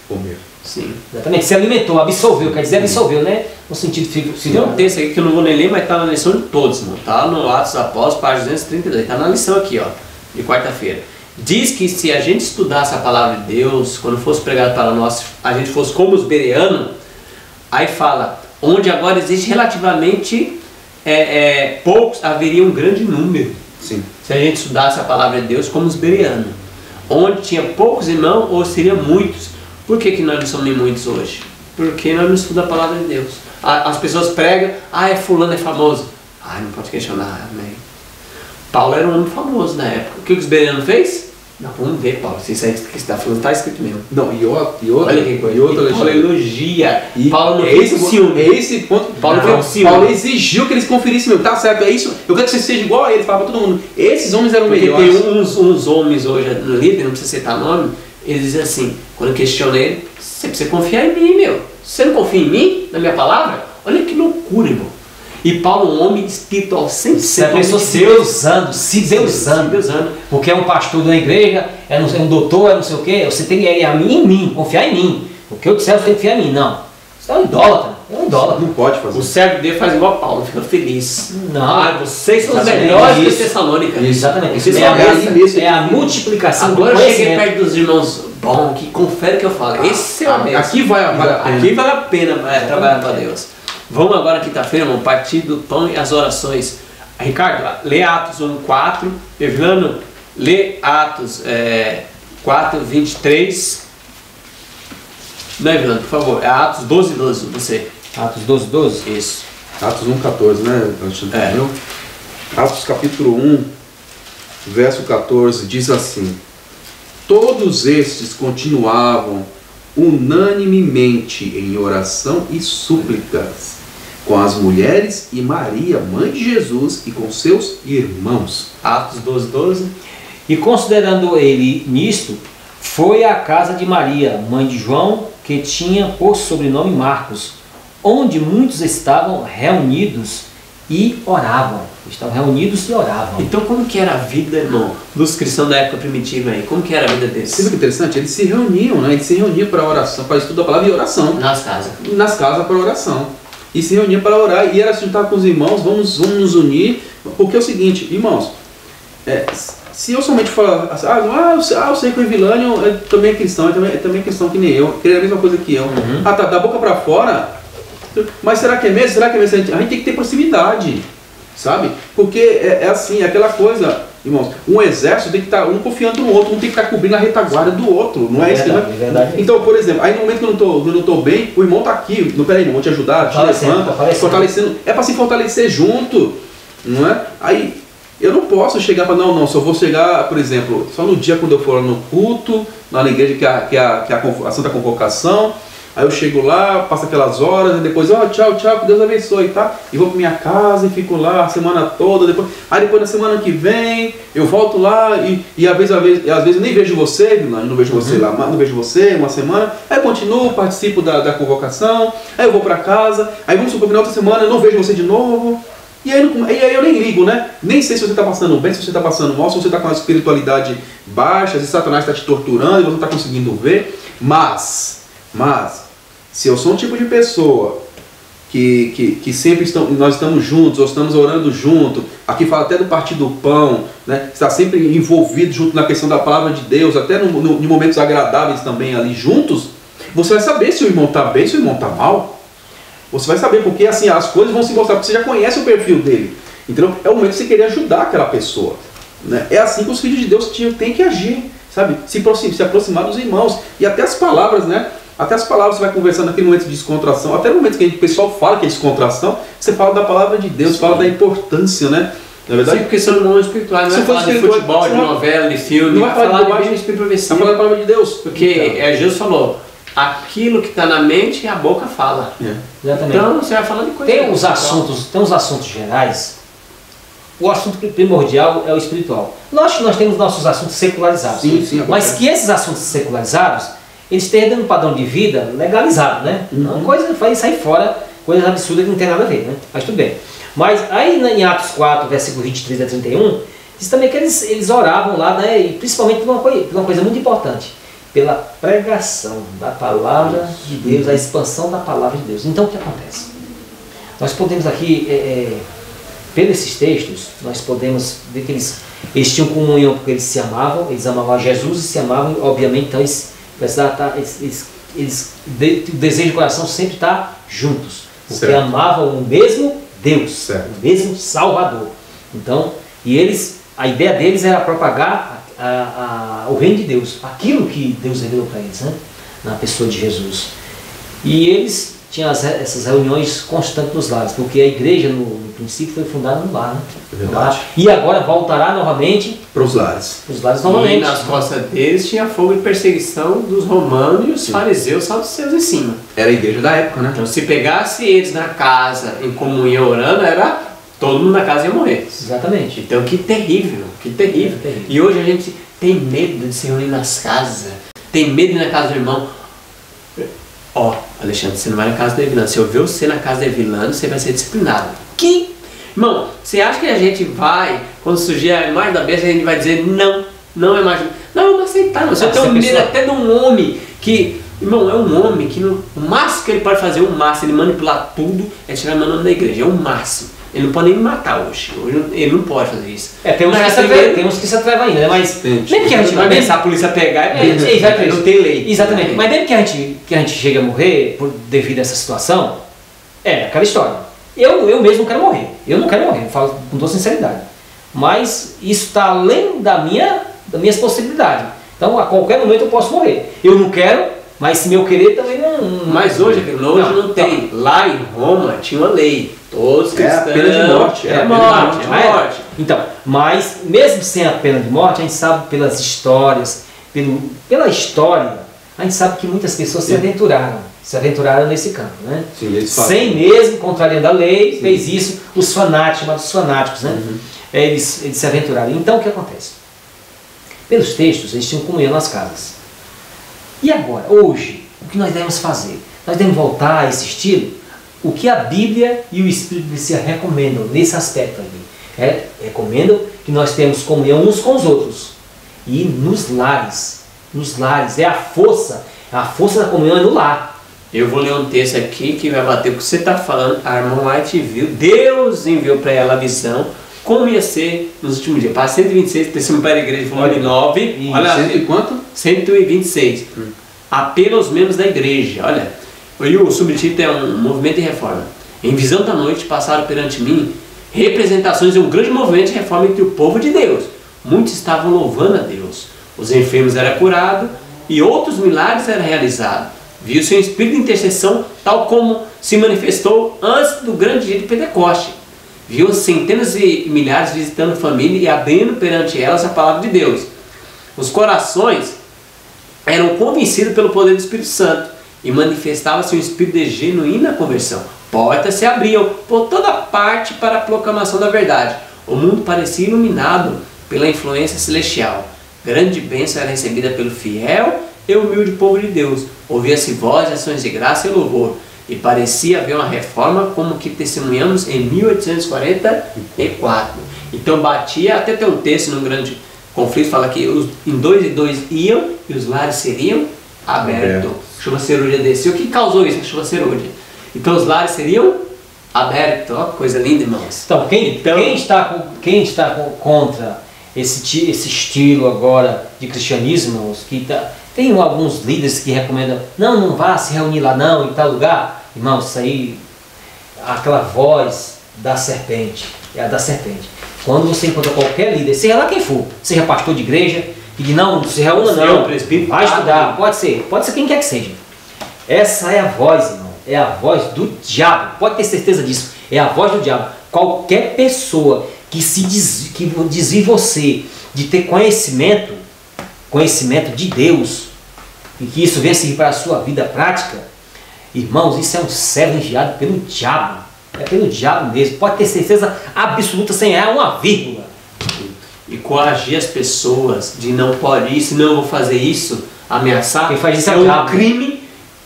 Comer. Sim. Exatamente, se alimentou, absolveu, quer dizer absolveu, né? No sentido figurado. Tem um texto aqui que eu não vou nem ler, mas está na lição de todos, irmão. Está no Atos dos Apóstolos, página 232. Está na lição aqui, ó, de quarta-feira. Diz que se a gente estudasse a palavra de Deus, quando fosse pregado para nós, a gente fosse como os bereanos, aí fala, onde agora existe relativamente poucos, haveria um grande número. Sim. Se a gente estudasse a palavra de Deus como os bereanos, onde tinha poucos irmãos ou seria muitos. Por que nós não somos muitos hoje? Porque nós não estudamos a palavra de Deus. As pessoas pregam, fulano é famoso. Não pode questionar, amém. Paulo era um homem famoso na época. O que os bereanos fez? Não, vamos ver, Paulo, se isso aí que você está falando está escrito mesmo. Não, e outra, olha que coisa. Paulo elogia. Paulo não fez o ciúme. É esse ponto. Paulo exigiu que eles conferissem mesmo. Tá certo, é isso. Eu quero que você seja igual a ele. Falava para todo mundo. Esses homens eram melhores. Tem uns homens hoje, no líder, não precisa citar nome, eles dizem assim, quando eu questiono ele, você precisa confiar em mim, meu. Você não confia em mim, na minha palavra? Olha que loucura, irmão. E Paulo, um homem espiritual, sem ser. A pessoa se Deusando. Porque é um pastor da igreja, é um doutor, é não sei o quê. Você tem que ir em mim, confiar em mim. O que eu disser, você tem que confiar em mim. Não. Você é um idólatra. Não pode fazer. O servo dele faz igual a Paulo, fica feliz. Não. Vocês são os melhores que Tessalônica. Exatamente. É a multiplicação do conhecimento. Agora eu cheguei perto dos irmãos bom, que confere o que eu falo. Esse é o mesmo. Aqui vale a pena. Aqui vale a pena trabalhar para Deus. Vamos agora quinta-feira, irmão, partir do pão e as orações. Ricardo, lê Atos 1:4. Evelano, lê Atos 4:23. Não, Evelano, por favor. É Atos 12:12, você. Atos 12:12? Isso. Atos 1:14, né, Alexandre? Atos capítulo 1, verso 14, diz assim: todos estes continuavam unanimemente em oração e súplicas com as mulheres e Maria, mãe de Jesus, e com seus irmãos. Atos 12:12. E considerando ele nisto, foi à casa de Maria, mãe de João, que tinha por sobrenome Marcos, onde muitos estavam reunidos e oravam. Estavam reunidos e oravam. Então como que era a vida, irmão, dos cristãos da época primitiva aí? Como que era a vida deles? Você viu que interessante? Eles se reuniam, né? Eles se reuniam para oração, para estudo da palavra e oração. Nas casas. Nas casas para oração. E se reuniam para orar. E era se juntar com os irmãos, vamos nos unir. Porque é o seguinte, irmãos, se eu somente falar assim, eu sei que o Evilânio também é cristão, é também cristão que nem eu, queria a mesma coisa que eu. Tá, da boca para fora, mas será que é mesmo? Será que é mesmo? A gente tem que ter proximidade, sabe? Porque é assim, aquela coisa, irmãos, um exército tem que estar um confiando no outro, um tem que estar cobrindo a retaguarda do outro, não é isso? É verdade. Então, por exemplo, aí no momento que eu não estou bem, o irmão está aqui, não, peraí, irmão, vou te ajudar, te levanta, fortalecendo, é para se fortalecer junto, não é? Aí, eu não posso chegar para não, só vou chegar, por exemplo, só no dia quando eu for no culto, lá na igreja que é a Santa Convocação, aí eu chego lá, passo aquelas horas, e depois, tchau, que Deus abençoe, tá? E vou para minha casa e fico lá a semana toda, aí depois na semana que vem, eu volto lá e às vezes eu nem vejo você, não vejo você lá, não vejo você uma semana, aí eu continuo, participo da convocação, aí eu vou para casa, aí vamos supor que na outra semana eu não vejo você de novo. E aí eu nem ligo, né? Nem sei se você está passando bem, se você está passando mal, se você está com a espiritualidade baixa, se Satanás está te torturando e você não está conseguindo ver. Mas, se eu sou um tipo de pessoa que sempre nós estamos juntos, ou estamos orando junto, aqui fala até do partir do pão, né? Está sempre envolvido junto na questão da palavra de Deus, até em momentos agradáveis também ali juntos, você vai saber se o irmão está bem, se o irmão está mal. Você vai saber, porque assim, as coisas vão se mostrar, porque você já conhece o perfil dele. Então, é o momento de você querer ajudar aquela pessoa, né? É assim que os filhos de Deus têm que agir, sabe? Se aproximar dos irmãos. E até as palavras, né? Até as palavras você vai conversando naquele momento de descontração, até no momento que o pessoal fala que é descontração, você fala da palavra de Deus, fala da importância, né? Na verdade, sim, porque são irmãos espirituais, não é falar de futebol, de novela, de filme, não vai falar de bem espírito vai falar da palavra de Deus. Porque Jesus falou, aquilo que está na mente, a boca fala. Exatamente. Então você vai falar de coisa. Tem uns assuntos gerais. O assunto primordial é o espiritual. Nós temos nossos assuntos secularizados. Sim, mas que esses assuntos secularizados, eles têm um padrão de vida legalizado, né? Uma coisa faz sair fora, coisas absurdas que não tem nada a ver, né? Mas tudo bem. Mas aí em Atos 4, versículo 23 a 31, diz também que eles oravam lá, né? E principalmente por uma coisa muito importante, pela pregação da palavra de Deus, a expansão da palavra de Deus. Então o que acontece? Nós podemos aqui, pelos esses textos, nós podemos ver que eles tinham comunhão porque eles amavam a Jesus e se amavam, obviamente, então o desejo do coração sempre está juntos, porque certo. Amavam o mesmo Deus, certo. O mesmo Salvador. Então, a ideia deles era propagar o reino de Deus, aquilo que Deus revelou para eles, né? Na pessoa de Jesus. E eles tinham essas reuniões constantes nos lares, porque a igreja no princípio foi fundada no lar, né? Verdade. E agora voltará novamente para os lares. Para os lares novamente. E nas costas deles tinha fogo de perseguição dos romanos e os fariseus saduceus em cima. Era a igreja da época, né? Então se pegasse eles na casa em comunhão orando, era todo mundo na casa ia morrer. Exatamente. Então que terrível, que terrível. E hoje a gente tem medo de se reunir nas casas, tem medo de ir na casa do irmão. Alexandre, você não vai na casa do Evilano. Se eu ver você na casa do Evilano, você vai ser disciplinado. Que? Irmão, você acha que a gente vai, quando surgir a imagem da besta, a gente vai dizer não é mais. Não, não aceitar. Você tem um medo até de um homem que, irmão, é um homem que o máximo que ele pode fazer, o máximo, ele manipular tudo, é tirar meu nome da igreja. É o máximo. Ele não pode nem me matar hoje. Ele não pode fazer isso. Tem uns que se atrevem ainda, né? Mas nem que a gente vai começar a polícia pegar, não tem lei. Exatamente. Mas mesmo que a gente chegue a morrer devido a essa situação, é aquela história. Eu mesmo quero morrer. Eu não quero morrer, eu falo com toda sinceridade. Mas isso está além das minhas possibilidades. Então a qualquer momento eu posso morrer. Eu não quero, mas se meu querer também não. Mas hoje não tem. Lá em Roma tinha uma lei. Todos cristãos. É a pena de morte. É morte. Então, mas mesmo sem a pena de morte, a gente sabe pelas histórias, pela história, a gente sabe que muitas pessoas se aventuraram nesse campo, né? Sim, sem mesmo contrariando a lei, fez isso os fanáticos, né? Eles se aventuraram. Então o que acontece? Pelos textos, eles tinham comunhão nas casas. E agora, hoje, o que nós devemos fazer? Nós devemos voltar a esse estilo? o que a Bíblia e o Espírito de Deus recomendam nesse aspecto ali. Recomendam que nós temos comunhão uns com os outros. E nos lares, é a força da comunhão é no lar. Eu vou ler um texto aqui que vai bater com o que você está falando. A irmã White viu, Deus enviou para ela a visão, como ia ser nos últimos dias. Para 126, testemunho para a igreja, volume 9. Olha, 100 e quanto? 126. Apelo aos membros da igreja. Olha, e o subtítulo é um movimento de reforma. Em visão da noite passaram perante mim representações de um grande movimento de reforma entre o povo de Deus. Muitos estavam louvando a Deus. Os enfermos eram curados e outros milagres eram realizados. Viu-se um espírito de intercessão, tal como se manifestou antes do grande dia de Pentecoste. Viu centenas e milhares visitando família e abrindo perante elas a palavra de Deus. Os corações eram convencidos pelo poder do Espírito Santo e manifestava-se um espírito de genuína conversão. Portas se abriam por toda parte para a proclamação da verdade. O mundo parecia iluminado pela influência celestial. Grande bênção era recebida pelo fiel e humilde povo de Deus. Ouvia-se voz, ações de graça e louvor. E parecia haver uma reforma como que testemunhamos em 1844. Então batia, até tem um texto num grande conflito, fala que em 2 e 2 iam e os lares seriam abertos. Chuva cerúlea desceu. O que causou isso? A chuva cerúlea. Então os lares seriam abertos. Ó, coisa linda, irmãos. Então quem está contra esse estilo agora de cristianismo, irmãos, tem alguns líderes que recomendam, não vá se reunir lá não, em tal lugar. Irmãos, isso aí, aquela voz da serpente, é a da serpente. Quando você encontra qualquer líder, seja lá quem for, seja pastor de igreja, que diz, não se reúna não, vai estudar, pode ser quem quer que seja. Essa é a voz, irmão, é a voz do diabo, pode ter certeza disso, é a voz do diabo. Qualquer pessoa que desvie você de ter conhecimento de Deus, e que isso venha servir para a sua vida prática, irmãos, isso é um servo enviado pelo diabo. É pelo diabo mesmo. Pode ter certeza absoluta, sem errar uma vírgula. E coagir as pessoas de não pode isso, não vou fazer isso, ameaçar. Quem faz isso é um crime.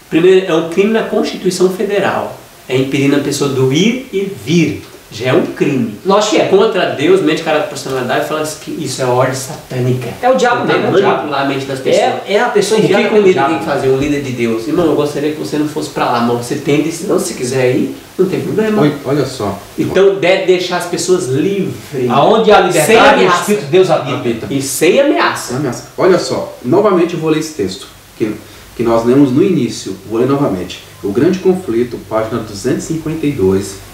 Primeiro, é um crime na Constituição Federal. É impedindo a pessoa do ir e vir. Já é um crime. Lógico que é. Contra Deus, mente, caráter, personalidade, falando que isso é ordem satânica. É o diabo mesmo, manipular a mente das pessoas. É a pessoa enviada O que o líder tem que fazer? Um líder de Deus. Irmão, eu gostaria que você não fosse para lá, mas você tem decisão, se quiser ir, não tem problema. Olha só. Então deve deixar as pessoas livres. Aonde há liberdade, o Espírito de Deus habita. E sem ameaça. Olha só, novamente eu vou ler esse texto que nós lemos no início. Vou ler novamente. O Grande Conflito, página 252.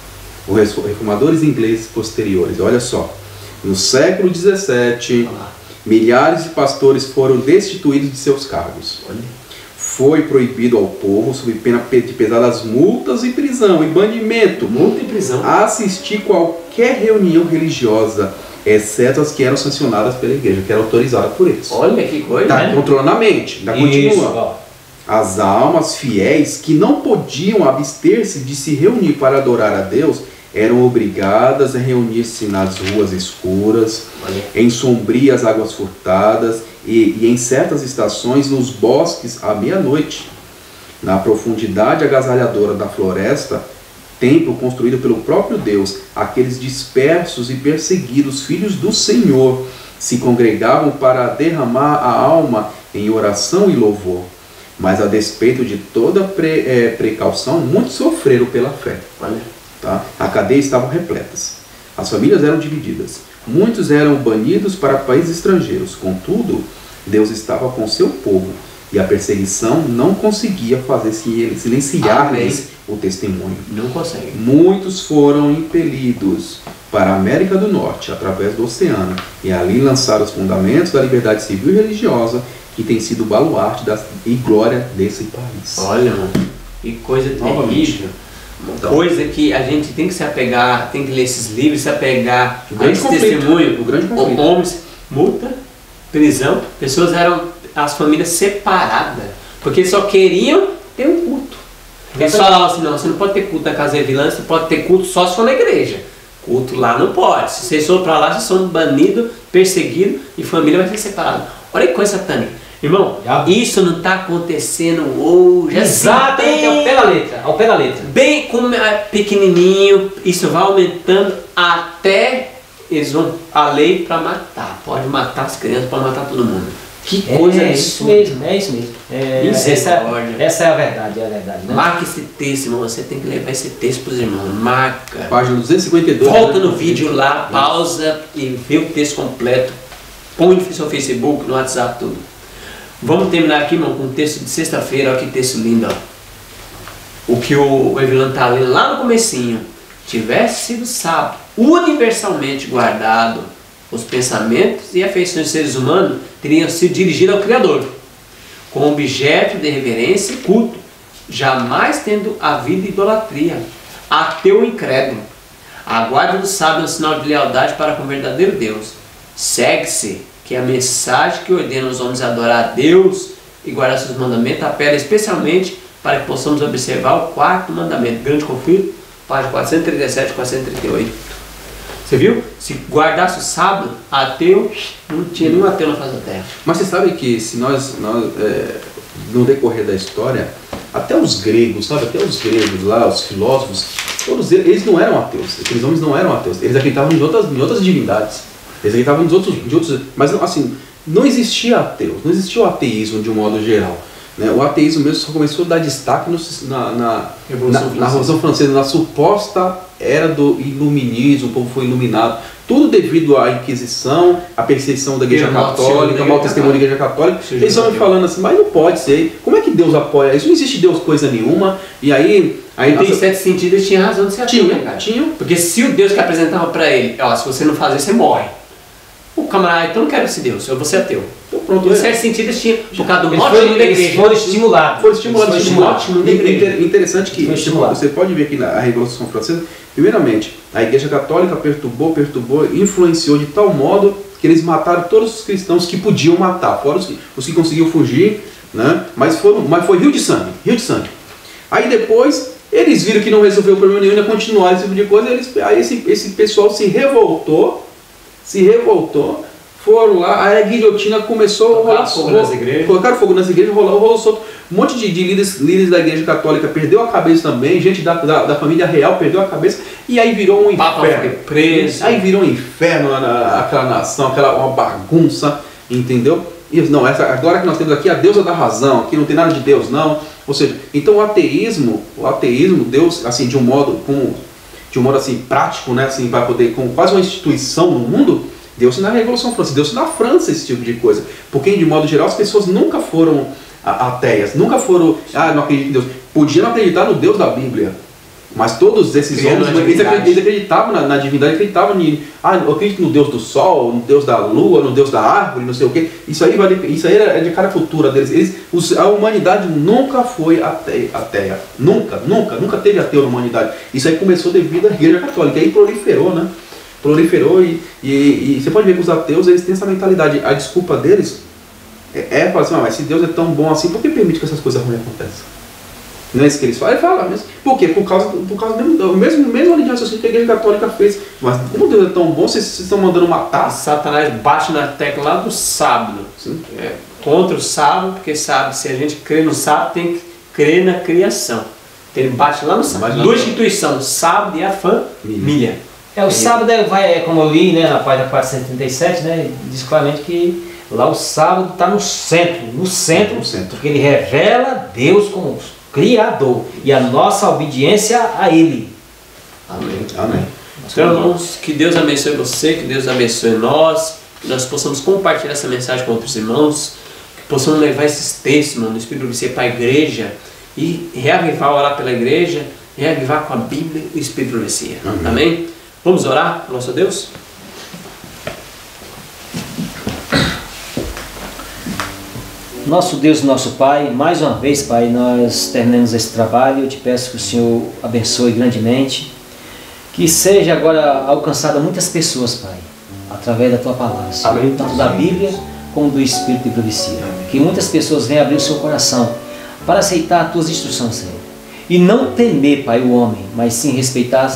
Os reformadores ingleses posteriores. Olha só, no século XVII, milhares de pastores foram destituídos de seus cargos. Foi proibido ao povo, sob pena de pesadas multas e prisão, e banimento, multa e prisão, assistir qualquer reunião religiosa, exceto as que eram sancionadas pela igreja, que era autorizada por eles. Olha que coisa, tá controlando a mente. Ainda continua. As almas fiéis que não podiam abster-se de se reunir para adorar a Deus eram obrigadas a reunir-se nas ruas escuras, em sombrias águas furtadas e em certas estações nos bosques à meia-noite. Na profundidade agasalhadora da floresta, templo construído pelo próprio Deus, aqueles dispersos e perseguidos filhos do Senhor se congregavam para derramar a alma em oração e louvor. Mas a despeito de toda precaução, muitos sofreram pela fé. Tá? A cadeia estavam repletas. As famílias eram divididas. Muitos eram banidos para países estrangeiros. Contudo, Deus estava com seu povo e a perseguição não conseguia fazer silenciar-lhes o testemunho. Não consegue. Muitos foram impelidos para a América do Norte através do oceano e ali lançaram os fundamentos da liberdade civil e religiosa, que tem sido o baluarte e glória desse país. Olha, mano, que coisa terrível. Coisa que a gente tem que se apegar, tem que ler esses livros, se apegar a esse testemunho. O grande conflito. Homens, multa, prisão, pessoas eram as famílias separadas, porque só queriam ter um culto. Eles falavam assim, não, você não pode ter culto na casa de vilã, você pode ter culto só se for na igreja. Culto lá não pode. Se vocês for para lá, vocês são banidos, perseguidos e família vai ser separada. Olha que coisa satânica. Irmão, isso não está acontecendo hoje. Exatamente, ao pé da letra, ao pé da letra. Bem como é pequenininho, isso vai aumentando até eles vão a lei para matar. Pode matar as crianças, pode matar todo mundo. Que coisa isso mesmo, é isso mesmo. Essa é a verdade, né? Marca esse texto, irmão. Você tem que levar esse texto para os irmãos. Marca. Página 252. Volta no vídeo lá, pausa e vê o texto completo. Põe no seu Facebook, no WhatsApp, tudo. Vamos terminar aqui, irmão, com o texto de sexta-feira. Olha que texto lindo, ó. O que o Evelyn está lendo lá no comecinho. Tivesse sido sábio, universalmente guardado, os pensamentos e afeições dos seres humanos teriam sido dirigidos ao Criador, com objeto de reverência e culto, jamais tendo havido idolatria. Ateu incrédulo. A guarda do sábio é um sinal de lealdade para com o verdadeiro Deus. Segue-se que a mensagem que ordena os homens a adorar a Deus e guardar seus mandamentos apela especialmente para que possamos observar o quarto mandamento. Grande conflito, página 437 e 438. Você viu? Se guardasse o sábado, ateu, não tinha nenhum ateu na face da terra. Mas você sabe que se nós no decorrer da história, até os gregos, sabe? Até os gregos lá, os filósofos, todos eles não eram ateus. Aqueles homens não eram ateus. Eles acreditavam em outras divindades. Eles acreditavam de outros, mas assim, não existia ateus, não existia o ateísmo de um modo geral. Né? O ateísmo mesmo só começou a dar destaque na Revolução Francesa, na suposta era do iluminismo, o povo foi iluminado. Tudo devido à Inquisição, à perseguição da Igreja Católica, ao mau testemunho da Igreja Católica. Eles estão me falando assim, mas não pode ser. Como é que Deus apoia isso? Não existe Deus coisa nenhuma. E aí tem certo sentido, eles tinham razão de ser ateu, né, cara? Tinham. Porque se o Deus que apresentava para ele, ó, se você não fazer, você morre. O camarada, então não quero esse Deus, eu vou ser ateu. Então pronto. Em certo sentido, eles tinham, por causa do mote da igreja. Eles foram estimulados. Foram estimulados. Interessante que você pode ver aqui na Revolução Francesa, primeiramente, a Igreja Católica perturbou, influenciou de tal modo que eles mataram todos os cristãos que podiam matar, fora os que conseguiam fugir, né? Mas foi rio de sangue. Aí depois, eles viram que não resolveu o problema nenhum, ainda continuaram esse tipo de coisa, aí esse pessoal se revoltou, foram lá, aí a guilhotina começou a rolar fogo nas igrejas. Colocaram fogo nas igrejas, rolou solto. Um monte de líderes da Igreja Católica perdeu a cabeça também, gente da família real perdeu a cabeça, e aí virou um Papa inferno. Preso. Aí virou um inferno aquela nação, uma bagunça, entendeu? E não, agora que nós temos aqui a deusa da razão, aqui não tem nada de Deus não. Ou seja, então o ateísmo, Deus, assim, de um modo assim prático, né, assim, para poder, como quase uma instituição no mundo, deu-se na Revolução Francesa, deu-se na França esse tipo de coisa. Porque, de modo geral, as pessoas nunca foram ateias, nunca foram, não acredito em Deus. Podiam acreditar no Deus da Bíblia, mas todos esses homens, eles acreditavam na divindade, acreditavam eu acredito no Deus do sol, no Deus da lua, no Deus da árvore, não sei o que. Isso aí é de cada cultura deles. A humanidade nunca foi ateia. Nunca teve ateu na humanidade. Isso aí começou devido à Igreja Católica, aí proliferou, né? E você pode ver que os ateus, eles têm essa mentalidade. A desculpa deles falar assim, mas se Deus é tão bom assim, por que permite que essas coisas ruins aconteçam? Não é isso que eles falam? Ele fala mesmo. Por quê? Por causa do mesmo linha de raciocínio que a Igreja Católica fez. Mas como Deus é tão bom, vocês estão mandando matar? Satanás bate na tecla lá do sábado. Contra o sábado, porque sabe, se a gente crê no sábado, tem que crer na criação. Então ele bate lá no sábado. Duas instituições, sábado e a família. O sábado como eu li, né, na página 437, né, diz claramente que lá o sábado está no centro, porque ele revela Deus como Criador e a nossa obediência a Ele. Amém. Então, irmãos, que Deus abençoe você, que Deus abençoe nós, que nós possamos compartilhar essa mensagem com outros irmãos, que possamos levar esses textos, no Espírito de você para a igreja e reavivar, orar pela igreja, reavivar com a Bíblia e o Espírito de profecia. Amém? Vamos orar para o nosso Deus? Nosso Deus, nosso Pai, mais uma vez, Pai, nós terminamos esse trabalho. Eu te peço que o Senhor abençoe grandemente, que seja agora alcançada muitas pessoas, Pai, através da Tua palavra, Senhor, tanto da Bíblia como do Espírito de profecia. Que muitas pessoas venham abrir o seu coração para aceitar as Tuas instruções, Senhor, e não temer, Pai, o homem, mas sim respeitar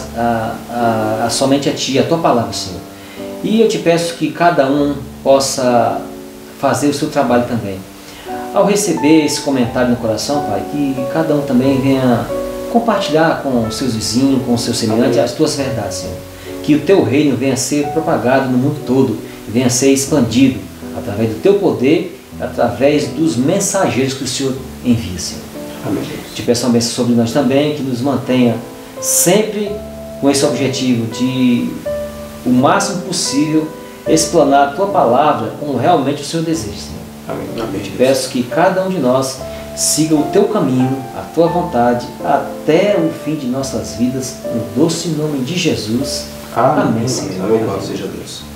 somente a Ti, a Tua palavra, Senhor. E eu te peço que cada um possa fazer o seu trabalho também. ao receber esse comentário no coração, Pai, que cada um também venha compartilhar com os seus vizinhos, com os seus semelhantes, as tuas verdades, Senhor. Que o teu reino venha a ser propagado no mundo todo, venha a ser expandido através do teu poder, através dos mensageiros que o Senhor envia, Senhor. Amém. Te peço uma bênção sobre nós também, que nos mantenha sempre com esse objetivo de, o máximo possível, explanar a tua palavra como realmente o Senhor deseja, Senhor. Amém. Amém. Te peço que cada um de nós siga o teu caminho, a tua vontade, até o fim de nossas vidas, no doce nome de Jesus. Amém. Amém, Senhor. Louvado seja Deus.